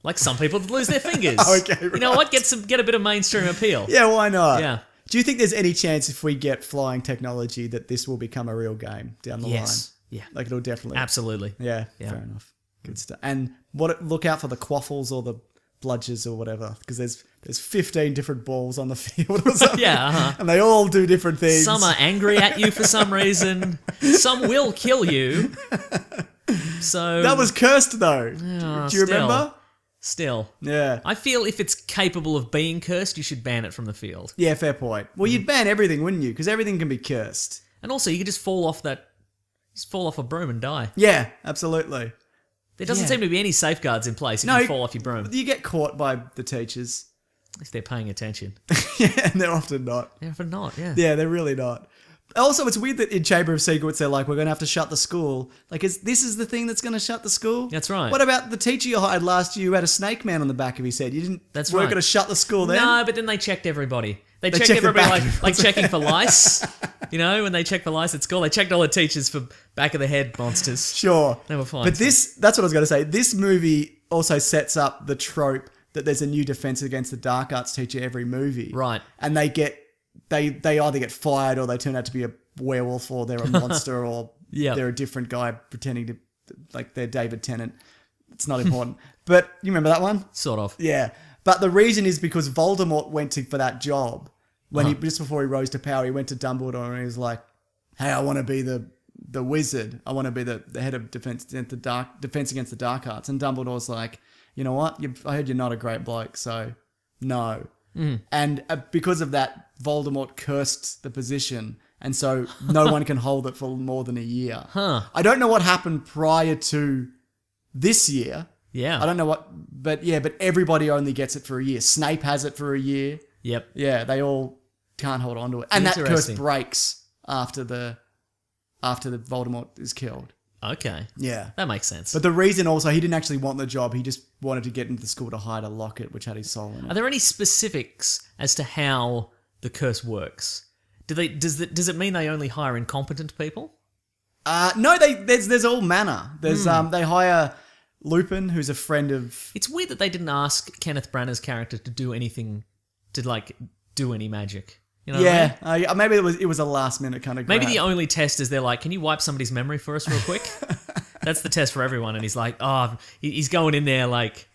Like some people would lose their fingers. Okay, You know what? Get a bit of mainstream appeal. Yeah, why not? Yeah. Do you think there's any chance if we get flying technology that this will become a real game down the Yes. line? Yeah. Like it'll definitely. Absolutely. Yeah, fair enough. Good stuff. And look out for the quaffles or the bludgers or whatever, because there's 15 different balls on the field or something. Yeah, uh-huh. And they all do different things. Some are angry at you for some reason. Some will kill you. So That was cursed though. Do you still. remember? Still. Yeah. I feel if it's capable of being cursed, you should ban it from the field. Yeah, fair point. Well, you'd ban everything, wouldn't you? Because everything can be cursed. And also, you could just fall off a broom and die. Yeah, absolutely. There doesn't Yeah. seem to be any safeguards in place if No, you fall off your broom. You get caught by the teachers. If they're paying attention. Yeah, and they're often not. Yeah, but not, yeah. Yeah, they're really not. Also, it's weird that in Chamber of Secrets, they're like, we're going to have to shut the school. Like, this is the thing that's going to shut the school? That's right. What about the teacher you hired last year who had a snake man on the back of his head? You didn't That's weren't right. going to shut the school then? No, but then they checked everybody. They checked checked the everybody back. like checking for lice. You know, when they check for lice at school, they checked all the teachers for back of the head monsters. Sure. They were fine. But that's what I was going to say. This movie also sets up the trope that there's a new Defense Against the Dark Arts teacher every movie. Right. And they either get fired or they turn out to be a werewolf or they're a monster or Yep. they're a different guy pretending to, like, they're David Tennant. It's not important. But you remember that one? Sort of. Yeah. But the reason is because Voldemort went for that job when just before he rose to power, he went to Dumbledore and he was like, "Hey, I want to be the wizard. I want to be the head of Defense Against the Dark Arts." And Dumbledore's like, "You know what? I heard you're not a great bloke, so no." And because of that, Voldemort cursed the position, and so no one can hold it for more than a year. Huh. I don't know what happened prior to this year. Yeah. I don't know but everybody only gets it for a year. Snape has it for a year. Yep. Yeah, they all can't hold on to it. And that curse Interesting. breaks after the Voldemort is killed. Okay. Yeah. That makes sense. But the reason also, he didn't actually want the job. He just wanted to get into the school to hide a locket which had his soul in Are it. there any specifics as to how the curse works? Does it mean they only hire incompetent people? No, there's all manner. There's they hire Lupin, who's a friend of. It's weird that they didn't ask Kenneth Branagh's character to do anything, to like do any magic. You know what I mean? Yeah, maybe it was a last minute kind of. Maybe grab. the only test is they're like, can you wipe somebody's memory for us real quick? That's the test for everyone. And he's like, oh, he's going in there like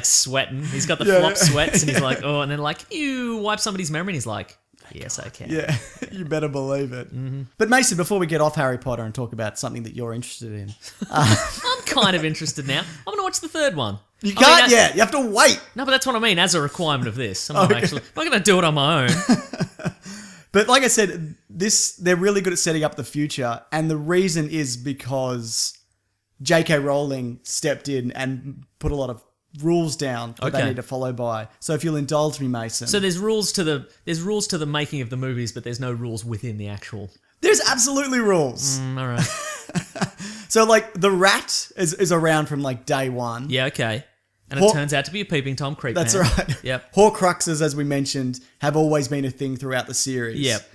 sweating. He's got the flop sweats and he's like, oh, and then like, can you wipe somebody's memory? And he's like, yes, I can. Yeah, you better believe it. Mm-hmm. But Mason, before we get off Harry Potter and talk about something that you're interested in, I'm kind of interested now. I'm going to watch the third one. you can't yet. You have to wait. No, but that's what I mean as a requirement of this. I'm not I'm not going to do it on my own. But like I said, they're really good at setting up the future, and the reason is because J.K. Rowling stepped in and put a lot of rules down that they Okay. need to follow by. So if you'll indulge me, Mason. So there's rules to the making of the movies, but there's no rules within the actual. there's absolutely rules. All right. So like the rat is around from like day one. Yeah. Okay. And Hor- it turns out to be a peeping Tom Creek. That's man. right. Yep. Horcruxes, as we mentioned, have always been a thing throughout the series. Yep.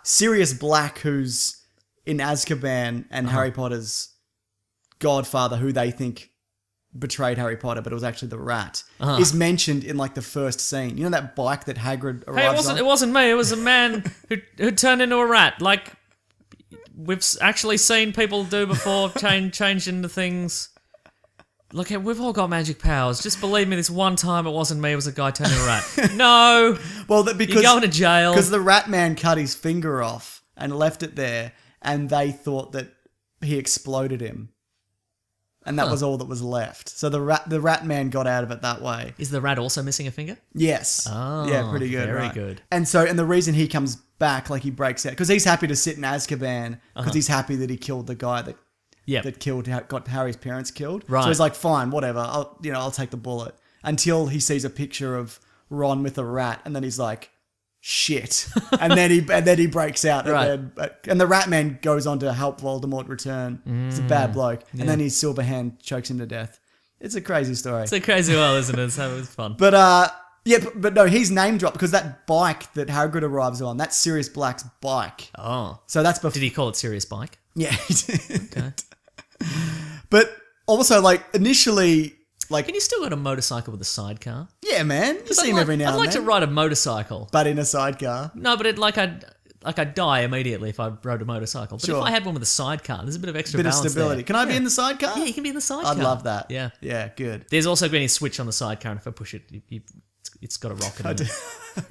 Sirius Black, who's in Azkaban, and Harry Potter's godfather, who they think betrayed Harry Potter, but it was actually the rat, is mentioned in like the first scene. You know that bike that Hagrid arrives on? It wasn't me. It was a man who turned into a rat. Like we've actually seen people do before, change into things. Look, we've all got magic powers. Just believe me, this one time it wasn't me. It was a guy turning a rat. No. Well, because you're going to jail because the rat man cut his finger off and left it there, and they thought that he exploded him. And that was all that was left. So the rat man got out of it that way. Is the rat also missing a finger? Yes. Oh, yeah, pretty good. Very right? good. And the reason he comes back, like he breaks out, because he's happy to sit in Azkaban because he's happy that he killed the guy that got Harry's parents killed. Right. So he's like, fine, whatever. I'll take the bullet. Until he sees a picture of Ron with a rat, and then he's like, shit. and then he breaks out. Right. And the rat man goes on to help Voldemort return. He's a bad bloke. And then his silver hand chokes him to death. It's a crazy story. It's a crazy world, isn't it? So it was fun. But but no, he's name dropped because that bike that Hagrid arrives on, that's Sirius Black's bike. Oh. So that's before. Did he call it Sirius Bike? Yeah, he did. Okay. But also, like, initially, like... Can you still got a motorcycle with a sidecar? Yeah, man. You see him every now and then. I'd like to ride a motorcycle. But in a sidecar. No, but I'd die immediately if I rode a motorcycle. But if I had one with a sidecar, there's a bit of extra Bit of balance stability. there. Can I be in the sidecar? Yeah, you can be in the sidecar. I'd love that. Yeah. Yeah, good. There's also been a switch on the sidecar, and if I push it, it's got a rocket in it.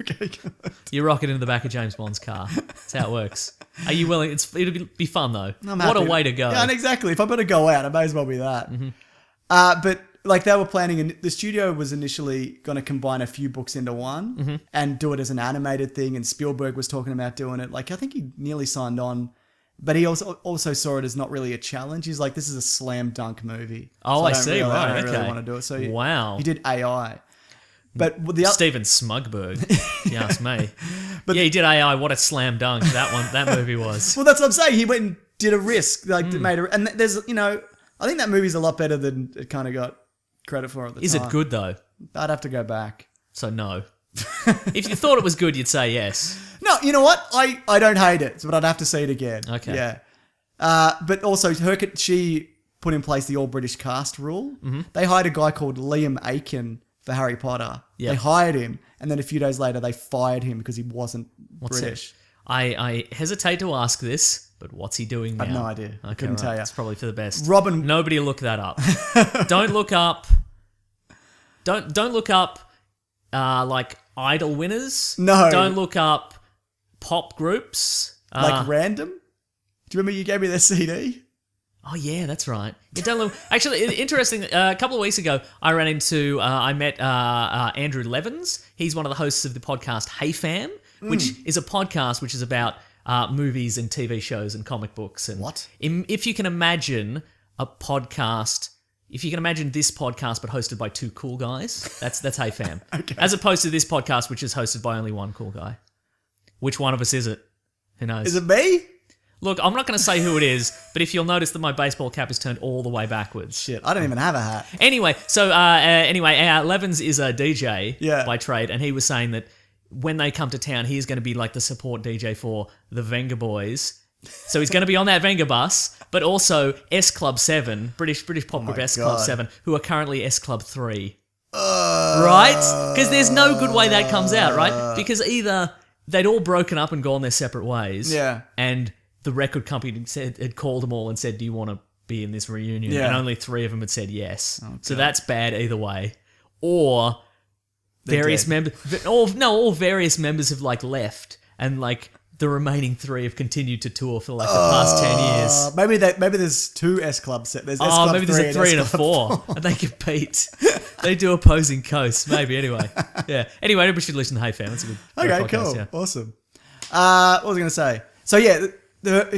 Okay, good. You rocket into the back of James Bond's car. That's how it works. Are you willing? It'll be fun, though. I'm What a happy. way to go. Yeah, and exactly. If I'm going to go out, I may as well be that. Mm-hmm. But like they were planning, and the studio was initially going to combine a few books into one and do it as an animated thing. And Spielberg was talking about doing it. Like I think he nearly signed on, but he also saw it as not really a challenge. He's like, this is a slam dunk movie. Oh, So I see. I Right. don't Okay. really want to do it. So Wow. he did AI. But the Steven Smugberg, if you ask me. But he did AI. What a slam dunk that movie was. well, that's what I'm saying. He went and did a risk, like made a, and there's I think that movie's a lot better than it kind of got credit for at the time. Is it good though? I'd have to go back. So no. If you thought it was good, you'd say yes. No, you know what? I don't hate it, but I'd have to see it again. Okay. Yeah. But also, she put in place the all British cast rule. Mm-hmm. They hired a guy called Liam Aiken for Harry Potter. Yeah. They hired him, and then a few days later, they fired him because he wasn't What's British. it? I hesitate to ask this, but what's he doing now? I have no idea. I couldn't tell you. It's probably for the best. Robin- Nobody look that up. Don't look up. Don't look up. Like idol winners. No. Don't look up pop groups. Like random? Do you remember you gave me their CD? Oh yeah, that's right. Yeah, don't look. Actually, interesting. A couple of weeks ago, I met Andrew Levins. He's one of the hosts of the podcast Hey Fam, which is a podcast which is about movies and TV shows and comic books. And What? If you can imagine a podcast, if you can imagine this podcast but hosted by two cool guys, that's Hey Fam. Okay. As opposed to this podcast, which is hosted by only one cool guy. Which one of us is it? Who knows? Is it me? Look, I'm not going to say who it is, but if you'll notice that my baseball cap is turned all the way backwards. Shit, I don't even have a hat. Anyway, so Levins is a DJ by trade, and he was saying that when they come to town, he's going to be like the support DJ for the Venga Boys. So he's going to be on that Venga bus, but also S Club 7, British pop group S Club 7, who are currently S Club 3. Right? Because there's no good way that comes out, right? Because either they'd all broken up and gone their separate ways. Yeah. And the record company had called them all and said, do you want to be in this reunion? Yeah. And only 3 of them had said yes. So that's bad either way. Or various members, all various members have like left, and like the remaining 3 have continued to tour for like the past 10 years. Maybe there's 2 S Club set. There's S Club Maybe there's 3 a 3 and a S Club 4, and they compete. They do opposing coasts, maybe. Anyway, yeah. Anyway, everybody should listen to Hey Fam. It's a good Okay, podcast, cool. yeah. Awesome. What was I going to say? So yeah,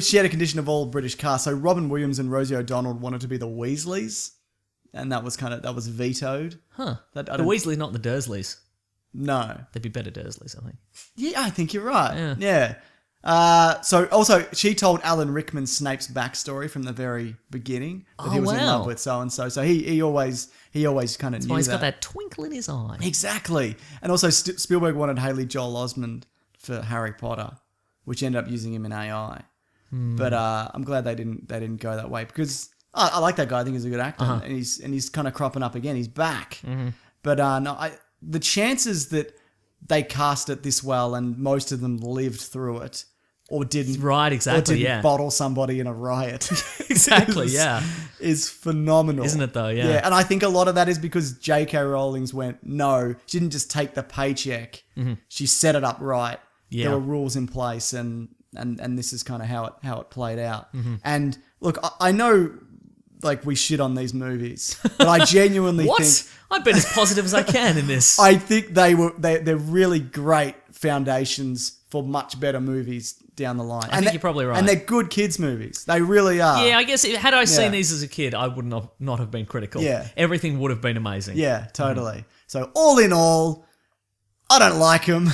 she had a condition of all British cast. So Robin Williams and Rosie O'Donnell wanted to be the Weasleys, and that was vetoed. Huh. The Weasleys, not the Dursleys. No. They'd be better Dursleys, I think. Yeah, I think you're right. Yeah. So also, she told Alan Rickman Snape's backstory from the very beginning that he was in love with so and so. So he always kind of knew Well, he's that. got that twinkle in his eye. Exactly. And also Spielberg wanted Haley Joel Osment for Harry Potter, which ended up using him in AI. But I'm glad they didn't go that way, because I like that guy. I think he's a good actor, and he's kind of cropping up again. He's back, but no, the chances that they cast it this well and most of them lived through it or didn't, Right, exactly, or didn't bottle somebody in a riot, Exactly, is phenomenal, Isn't it though? Yeah. Yeah, and I think a lot of that is because J.K. Rowling's went, no, she didn't just take the paycheck, she set it up right. Yeah. There were rules in place, and this is kind of how it played out. And look, I know, like, we shit on these movies, but I genuinely What? think I've been as positive as I can in this. I think they're really great foundations for much better movies down the line. I think you're probably right. And they're good kids movies. They really are. Yeah, I guess had I seen Yeah. these as a kid, I would not have been critical. Yeah. Everything would have been amazing. Yeah, totally. So all in all, I don't like them.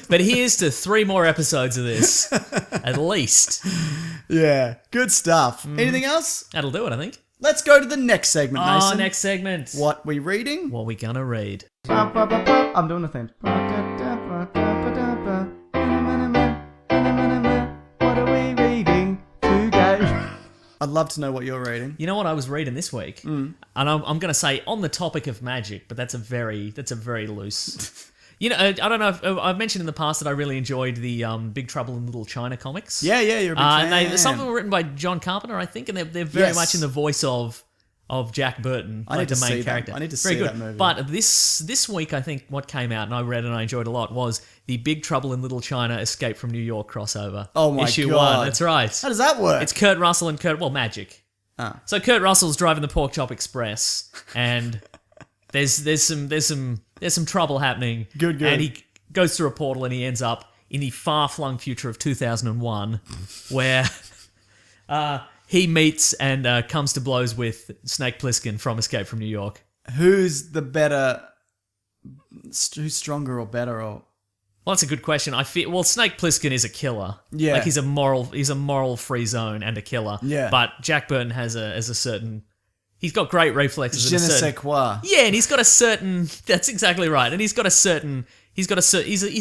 But here's to 3 more episodes of this, at least. Yeah, good stuff. Anything else? That'll do it, I think. Let's go to the next segment, Oh, Mason. next segment. What we reading? What we gonna read? I'm doing the thing. What are we reading today? I'd love to know what you're reading. You know what I was reading this week, and I'm going to say on the topic of magic, but that's a very loose. You know, I don't know if I've mentioned in the past that I really enjoyed the Big Trouble in Little China comics. Yeah, you're a big fan. And some of them were written by John Carpenter, I think, and they're very Yes. much in the voice of Jack Burton, I need like to the main see that. character. I need to Very see good. that movie. But this week, I think what came out and I read and I enjoyed a lot was the Big Trouble in Little China Escape from New York crossover. Oh my Issue God. 1. That's right. How does that work? It's Kurt Russell and magic. Ah. So Kurt Russell's driving the Pork Chop Express, and there's some trouble happening. Good. And he goes through a portal and he ends up in the far-flung future of 2001, where he meets and comes to blows with Snake Plissken from Escape from New York. Who's the better? Who's stronger or better? Or Well, that's a good question. I feel Snake Plissken is a killer. Yeah. Like he's a moral free zone and a killer. Yeah. But Jack Burton has a certain. He's got great reflexes. je and ne a sais certain, quoi? yeah, and he's got a certain. That's exactly right. And he's got a certain. He's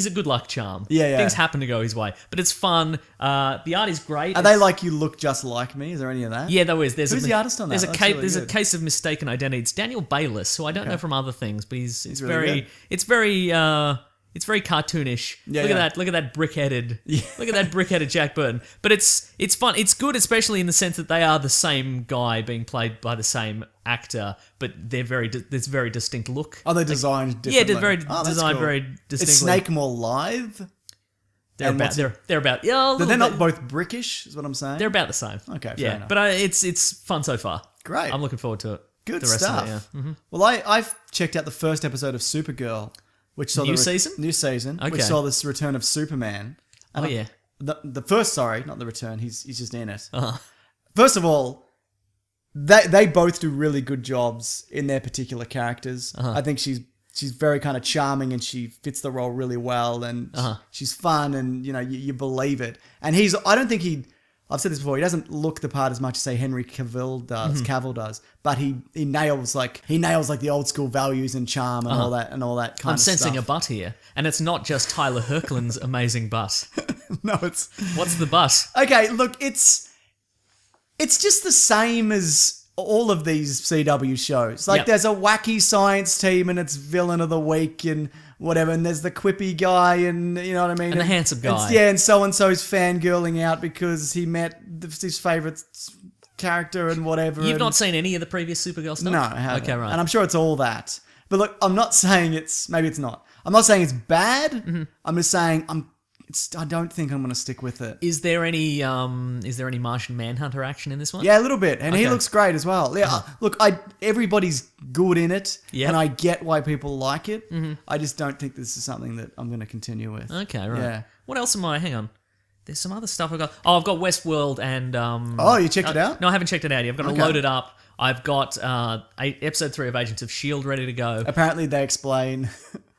a good luck charm. Yeah. Things happen to go his way, but it's fun. The art is great. Are they like You Look Just Like Me? Is there any of that? Yeah, there is. Who's the artist on that? There's a That's case. really There's a good. case of mistaken identity. It's Daniel Bayliss, who I don't know from other things, but he's really very. good. It's very. It's very cartoonish. Yeah, look yeah. at that. Look at that brick-headed. Look at that brick-headed Jack Burton. But it's fun. It's good, especially in the sense that they are the same guy being played by the same actor, but they're there's a very distinct look. Are they designed Yeah, differently? they're very Oh, that's designed cool. very Is distinctly. Snake more lithe? They're and about. what's They're about. Yeah, a They're little not bit. both brickish, is what I'm saying. They're about the same. Okay, fair yeah, enough. but it's fun so far. Great. I'm looking forward to it. Good the rest stuff. Of it, yeah. Mm-hmm. Well, I've checked out the first episode of Supergirl, which saw New the season? New season, which Okay. saw this return of Superman. Oh yeah. The first, sorry, not the return. He's just in it. Uh-huh. First of all, they both do really good jobs in their particular characters. Uh-huh. I think she's very kind of charming and she fits the role really well, and Uh-huh. she's fun, and you believe it. And I don't think I've said this before, he doesn't look the part as much as say Henry Cavill Mm-hmm. does, but he nails the old school values and charm and all that kind I'm of sensing stuff. a butt here, and it's not just Tyler Hoechlin's amazing butt. No, it's What's the butt? okay. Look, it's just the same as all of these CW shows. Like, Yep. there's a wacky science team and it's villain of the week and whatever, and there's the quippy guy, and you know what I mean, And the handsome guy. and so and so's fangirling out because he met his favorite character and whatever. You've and- not seen any of the previous Supergirl stuff? No, I haven't. Okay, right. And I'm sure it's all that. But look, I'm not saying maybe it's not. I'm not saying it's bad. Mm-hmm. I'm just saying I don't think I'm going to stick with it. Is there any Martian Manhunter action in this one? Yeah, a little bit, and he Okay. looks great as well. Yeah, look, everybody's good in it, Yep. and I get why people like it. Mm-hmm. I just don't think this is something that I'm going to continue with. Okay, right. Yeah. What else am I? Hang on. There's some other stuff I've got. Oh, I've got Westworld and. Oh, you checked it out? No, I haven't checked it out yet. I've got to Okay. load it up. I've got episode 3 of Agents of S.H.I.E.L.D. ready to go. Apparently, they explain.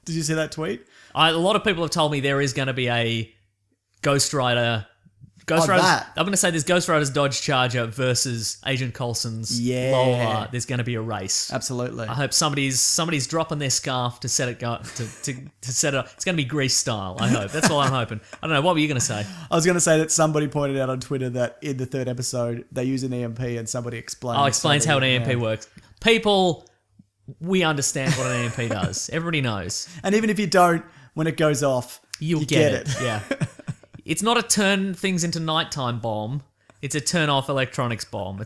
Did you see that tweet? A lot of people have told me there is going to be a Ghost Rider Ghost Rider's, that. I'm going to say there's Ghost Rider's Dodge Charger versus Agent Coulson's Yeah. Lola. There's going to be a race. Absolutely. I hope somebody's dropping their scarf to set it to set it up. It's going to be Grease style. I hope. That's all I'm hoping. I don't know. What were you going to say? I was going to say that somebody pointed out on Twitter that in the third episode they use an EMP and somebody explains. Explains how an EMP works. People, we understand what an EMP does. Everybody knows. And even if you don't, when it goes off, You'll you get it. Yeah. It's not a turn things into nighttime bomb. It's a turn off electronics bomb.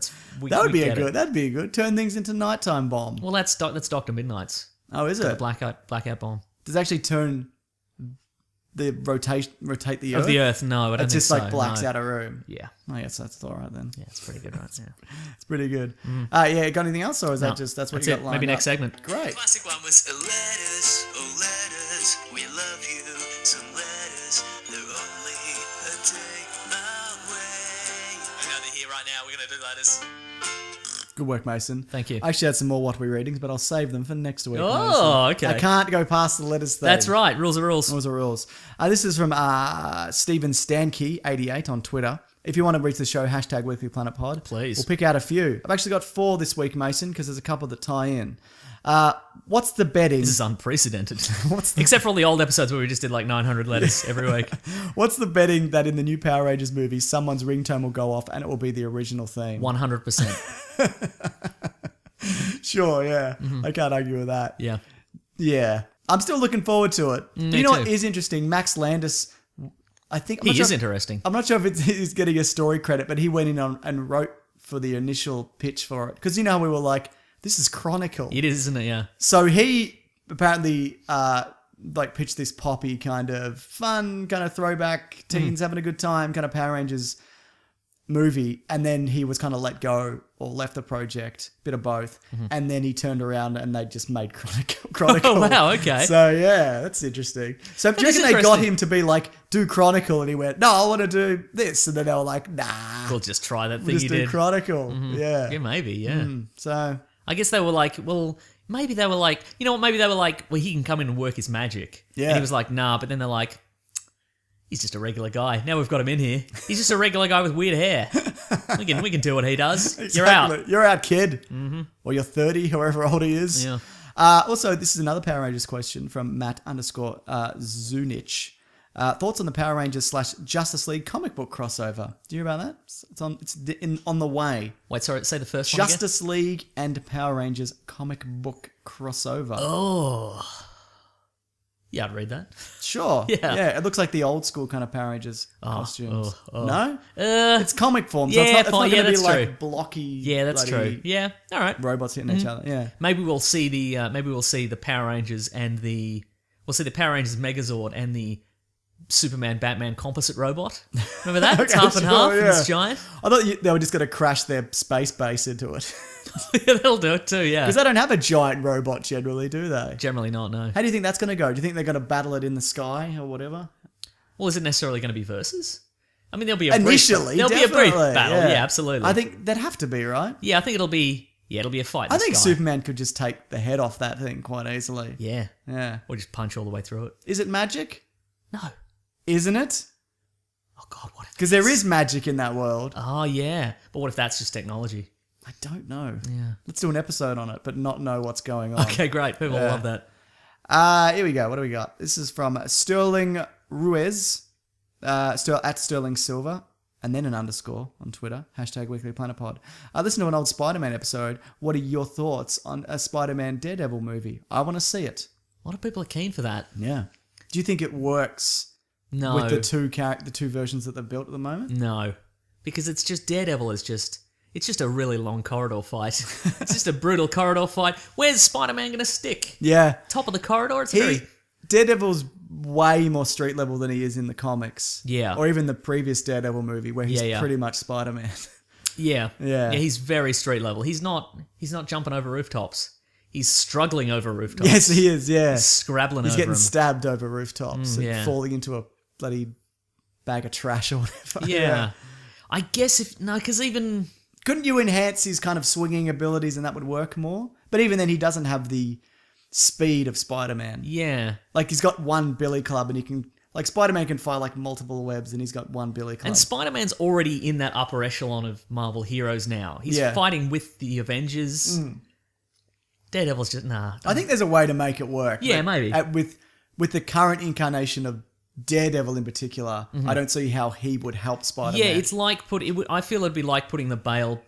That'd be a good turn things into nighttime bomb. Well, that's Dr. Midnight's. Oh, is it? Blackout bomb. Does it actually turn the rotate the Earth? Of the Earth, no, I don't It think just so. like blacks no. out a room. Yeah. I guess that's all right then. Yeah, it's pretty good, right? Yeah. It's pretty good. Yeah, got anything else, or is that just that's what That's you it. got lined Maybe next up? segment. Great. Classic one was letters, oh letters, we love you. Some letters, they're only a day away. I know they're here right now. We're gonna do letters. Good work, Mason. Thank you. I actually had some more What We readings, but I'll save them for next week. Oh, Mason. okay. I can't go past the letters thing. That's right. Rules are rules. Rules are rules. This is from Stephen Stanke, 88 on Twitter. If you want to reach the show, hashtag Weekly Planet Pod. Please. We'll pick out a few. I've actually got 4 this week, Mason, because there's a couple that tie in. What's the betting? This is unprecedented. Except for all the old episodes where we just did like 900 letters every week. What's the betting that in the new Power Rangers movie, someone's ringtone will go off and it will be the original theme? 100%. Sure, yeah. I can't argue with that. Yeah. Yeah. I'm still looking forward to it. Me You know too. what is interesting? Max Landis, I think... I'm not He sure is if- interesting. I'm not sure if he's getting a story credit, but he went in and wrote for the initial pitch for it. Because you know how we were like, this is Chronicle. It is, isn't it? Yeah. So he apparently pitched this poppy kind of fun, kind of throwback, teens having a good time, kind of Power Rangers movie. And then he was kind of let go or left the project, bit of both. And then he turned around and they just made Chronicle. Oh, wow, okay. So yeah, that's interesting. So do you is reckon they got interesting. him to be like, do Chronicle? And he went, no, I want to do this. And then they were like, nah, We'll just try that we'll thing just you do did. Chronicle. Yeah. Yeah, maybe, yeah. So I guess they were like, well, maybe they were like, you know what, maybe they were like, well, he can come in and work his magic. Yeah. And he was like, nah, but then they're like, he's just a regular guy. Now we've got him in here. He's just a regular guy with weird hair. We can do what he does. You're Exactly. out. You're out, kid. Or you're 30, however old he is. Yeah. Also, this is another Power Rangers question from Matt_Zunich. Thoughts on the Power Rangers / Justice League comic book crossover? Do you hear about that? It's on the way. Wait, sorry, say the first one again. Justice League and Power Rangers comic book crossover. Oh. Yeah, I'd read that. Sure. Yeah. It looks like the old school kind of Power Rangers costumes. No? Uh, It's comic form. So yeah, it's not fine. going Yeah, to be that's like true. blocky. yeah, that's bloody true. Yeah, all right. Robots hitting each other. Yeah. Maybe we'll see the Power Rangers and we'll see the Power Rangers Megazord and the Superman Batman composite robot. Remember that? It's Okay, half and sure, half and yeah. it's giant. I thought they were just going to crash their space base into it. Yeah, they'll do it too, yeah. Because they don't have a giant robot generally, do they? Generally not, no. How do you think that's going to go? Do you think they're going to battle it in the sky or whatever? Well, is it necessarily going to be versus? I mean, there'll be a Initially, brief, there'll be a brief definitely, battle. Yeah, absolutely. I think that'd have to be, right? Yeah, I think it'll be a fight. In I the think sky. Superman could just take the head off that thing quite easily. Yeah, Yeah. or just punch all the way through it. Is it magic? No. Isn't it? Oh God, what? Because there is magic in that world. Oh yeah, but what if that's just technology? I don't know. Yeah. Let's do an episode on it, but not know what's going on. Okay, great. People Yeah. love that. Here we go. What do we got? This is from Sterling Ruiz, at Sterling Silver, and then an underscore on Twitter, hashtag Weekly Planet Pod. Listen to an old Spider-Man episode. What are your thoughts on a Spider-Man Daredevil movie? I want to see it. A lot of people are keen for that. Yeah. Do you think it works No, with the two versions that they've built at the moment? no, because it's just Daredevil is just. It's just a really long corridor fight. It's just a brutal corridor fight. Where's Spider-Man going to stick? Yeah. Top of the corridor? It's very... Daredevil's way more street level than he is in the comics. Yeah. Or even the previous Daredevil movie where he's Yeah. pretty much Spider-Man. Yeah. Yeah. He's very street level. He's not jumping over rooftops. He's struggling over rooftops. Yes, he is, yeah. He's scrabbling He's over getting them. stabbed over rooftops and yeah. falling into a bloody bag of trash or whatever. Yeah. I guess because even... Couldn't you enhance his kind of swinging abilities and that would work more? But even then, he doesn't have the speed of Spider-Man. Yeah. Like, he's got one billy club and he can... Like Spider-Man can fire like multiple webs, and he's got one billy club. And Spider-Man's already in that upper echelon of Marvel heroes now. He's fighting with the Avengers. Daredevil's just nah. I think there's a way to make it work. Yeah, but maybe. With the current incarnation of Daredevil in particular, I don't see how he would help Spider-Man. Yeah, it's like I feel it'd be like putting the Bale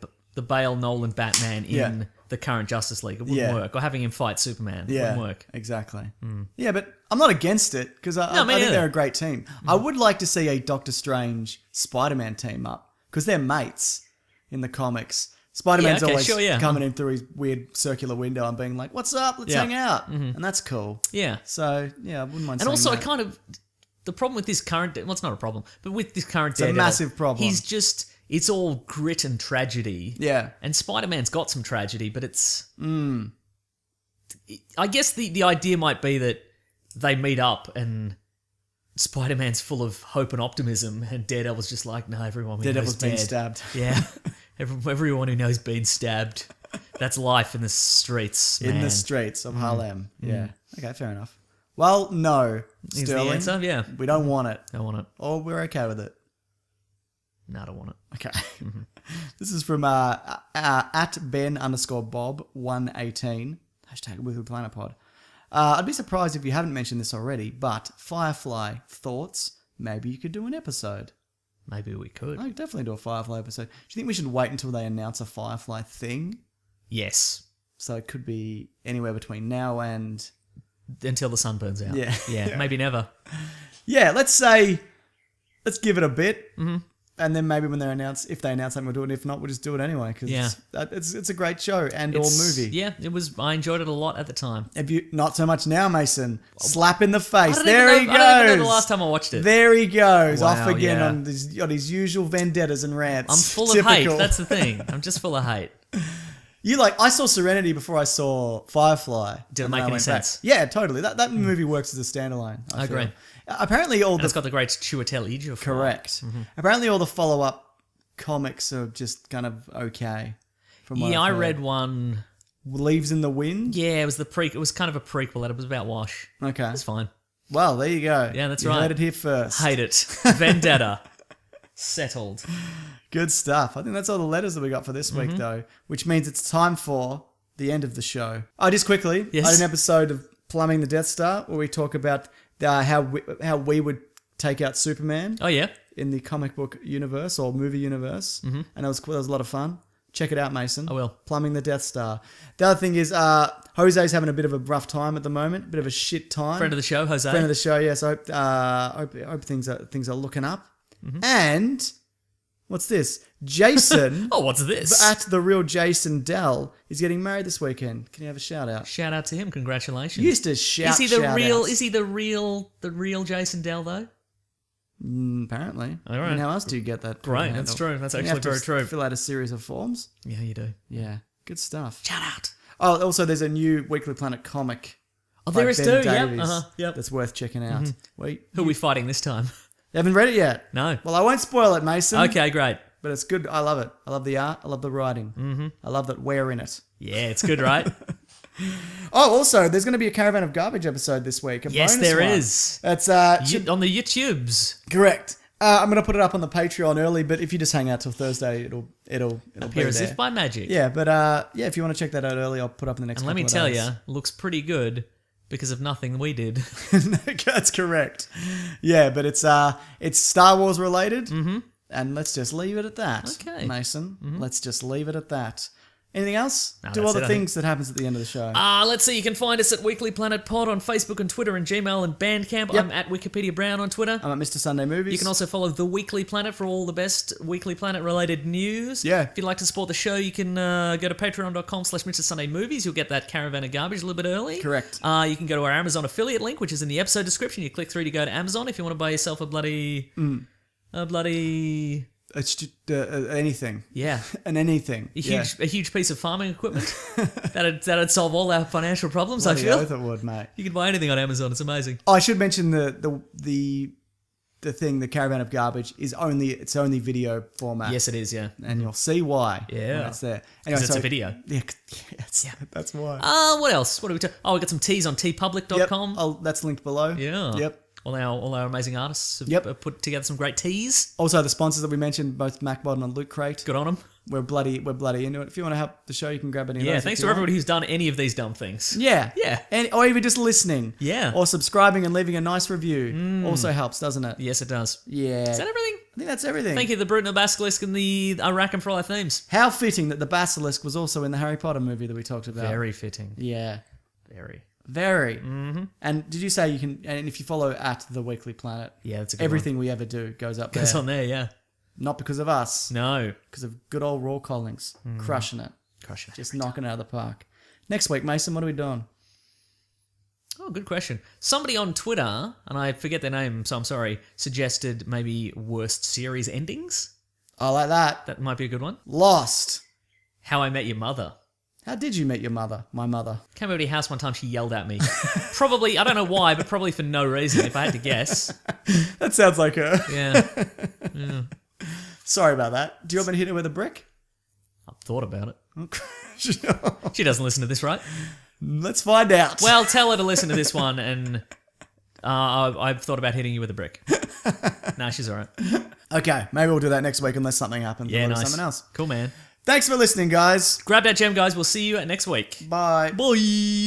Nolan Batman in the current Justice League. It wouldn't work. Or having him fight Superman. It wouldn't work. Exactly. Yeah, but I'm not against it because I think they're a great team. I would like to see a Doctor Strange Spider-Man team up because they're mates in the comics. Spider-Man's always coming in through his weird circular window and being like, "What's up? Let's hang out," and that's cool. Yeah. So I wouldn't mind. And also, that. The problem with this current... Well, it's not a problem. But with this current It's a massive problem. He's just... It's all grit and tragedy. Yeah. And Spider-Man's got some tragedy, but it's... I guess the idea might be that they meet up and Spider-Man's full of hope and optimism and Daredevil's just like, no, everyone we know Daredevil's is been dead. stabbed. Yeah. Everyone who knows been stabbed. That's life in the streets, man. In the streets of Harlem. Yeah. Okay, fair enough. Well, no, Is the Sterling. answer? Yeah. We don't want it. I want it. Or we're okay with it. No, I don't want it. Okay. This is from at Ben_Bob118. Hashtag Weekly Planet Pod. I'd be surprised if you haven't mentioned this already, but Firefly thoughts. Maybe you could do an episode. Maybe we could. I could definitely do a Firefly episode. Do you think we should wait until they announce a Firefly thing? Yes. So it could be anywhere between now and... Until the sun burns out. Yeah. Yeah, maybe never. Yeah, let's give it a bit. Mm-hmm. And then maybe when if they announce something, we'll do it. If not, we'll just do it anyway. Because it's a great show or movie. Yeah, it was. I enjoyed it a lot at the time. Have you, not so much now, Mason. Slap in the face. He goes. I don't even know the last time I watched it. There he goes. Wow, off again yeah. on his usual vendettas and rants. I'm full of hate. That's the thing. I'm just full of hate. I saw Serenity before I saw Firefly. Did it make any sense? Back. Yeah, totally. That movie works as a standalone. I feel. agree. Apparently It's got the great Chiwetel Ejiofor. Correct. Mm-hmm. Apparently all the follow-up comics are just kind of okay. From what I read one. Leaves in the Wind? Yeah, it was it was kind of a prequel. It was about Wash. Okay. It's fine. Well, there you go. Yeah, that's you right. Heard it here first. Hate it. Vendetta. Settled. Good stuff. I think that's all the letters that we got for this week, though, which means it's time for the end of the show. Oh, just quickly, Yes. I had an episode of Plumbing the Death Star where we talk about how we would take out Superman Oh, yeah? in the comic book universe or movie universe, and that was a lot of fun. Check it out, Mason. I will. Plumbing the Death Star. The other thing is, Jose's having a bit of a rough time at the moment, a bit of a shit time. Friend of the show, Jose. Friend of the show, yes. I hope things are looking up. And what's this? Jason. Oh, what's this? At the real Jason Dell is getting married this weekend. Can you have a shout out? Shout out to him. Congratulations. You used to shout. Is he the real? shout-outs. Is he the real Jason Dell though? Apparently. All right. I mean, how else do you get that? Right, that's true. That's You actually have to very true. Fill out a series of forms. Yeah, you do. Yeah, good stuff. Shout out. Oh, also, there's a new Weekly Planet comic. Oh, by there is Ben too. Yep. Davies Yep. That's worth checking out. Wait, Who are we fighting this time? you haven't read it yet? No. Well, I won't spoil it, Mason. Okay, great. But it's good. I love it. I love the art. I love the writing. Mm-hmm. I love that we're in it. Yeah, it's good, right? Oh, also, there's going to be a Caravan of Garbage episode this week. Yes, bonus there one. is. It's On the YouTubes. correct. I'm going to put it up on the Patreon early, but if you just hang out till Thursday, it'll Appear be as there. if by magic. Yeah, but if you want to check that out early, I'll put up in the next. And let me couple of tell days. you, looks pretty good because of nothing we did. That's correct. Yeah, but it's Star Wars related, and let's just leave it at that. Okay. Mason. Let's just leave it at that. Anything else? No, Do that's all the it, I things that happens at the end of the show. Let's see. You can find us at Weekly Planet Pod on Facebook and Twitter and Gmail and Bandcamp. Yep. I'm at Wikipedia Brown on Twitter. I'm at Mr. Sunday Movies. You can also follow The Weekly Planet for all the best Weekly Planet related news. Yeah. If you'd like to support the show, you can go to patreon.com/MrSundayMovies. You'll get that Caravan of Garbage a little bit early. Correct. You can go to our Amazon affiliate link, which is in the episode description. You click through to go to Amazon if you want to buy yourself a bloody... It's just, anything. Yeah. And anything. A huge piece of farming equipment. that'd solve all our financial problems, I Bloody feel. oath it would, mate. You can buy anything on Amazon. It's amazing. Oh, I should mention the thing, the Caravan of Garbage is only video format. Yes, it is, yeah. And you'll see why. Yeah. When it's there. Anyway, Because it's a video. Yeah, yes, that's why. What else? What do we we got some teas on tpublic.com. Yep. That's linked below. Yeah. Yep. all our amazing artists have Yep. put together some great teas. Also, the sponsors that we mentioned, both MacBot and Loot Crate. Good on them. We're bloody into it. If you want to help the show, you can grab any of those. Yeah, if thanks you to want. everybody who's done any of these dumb things. Yeah. Yeah. Or even just listening. Yeah. Or subscribing and leaving a nice review. Also helps, doesn't it? Yes, it does. Yeah. Is that everything? I think that's everything. Thank you, the Brute and the Basilisk and the Arachne for all our themes. How fitting that the Basilisk was also in the Harry Potter movie that we talked about. Very fitting. Yeah. Very. Very. Mm-hmm. And did you say you can, and if you follow at The Weekly Planet, Yeah, that's a good everything we ever do goes up one. Goes there. on there, yeah. Not because of us. No. Because of good old Raw Collings. Crushing it. Crush it. Just knocking it out of the park. Next week, Mason, what are we doing? Oh, good question. Somebody on Twitter, and I forget their name, so I'm sorry, suggested maybe worst series endings. I like that. That might be a good one. Lost. How I Met Your Mother. How did you meet your mother? My mother. Came over to your house one time, she yelled at me. Probably, I don't know why, but probably for no reason, if I had to guess. That sounds like her. Yeah. Sorry about that. Do you want me to hit her with a brick? I've thought about it. She doesn't listen to this, right? Let's find out. Well, tell her to listen to this one, and I've thought about hitting you with a brick. Nah, she's all right. Okay, maybe we'll do that next week unless something happens. Yeah, Or nice. something else. Cool, man. Thanks for listening, guys. Grab that gem, guys. We'll see you next week. Bye. Bye.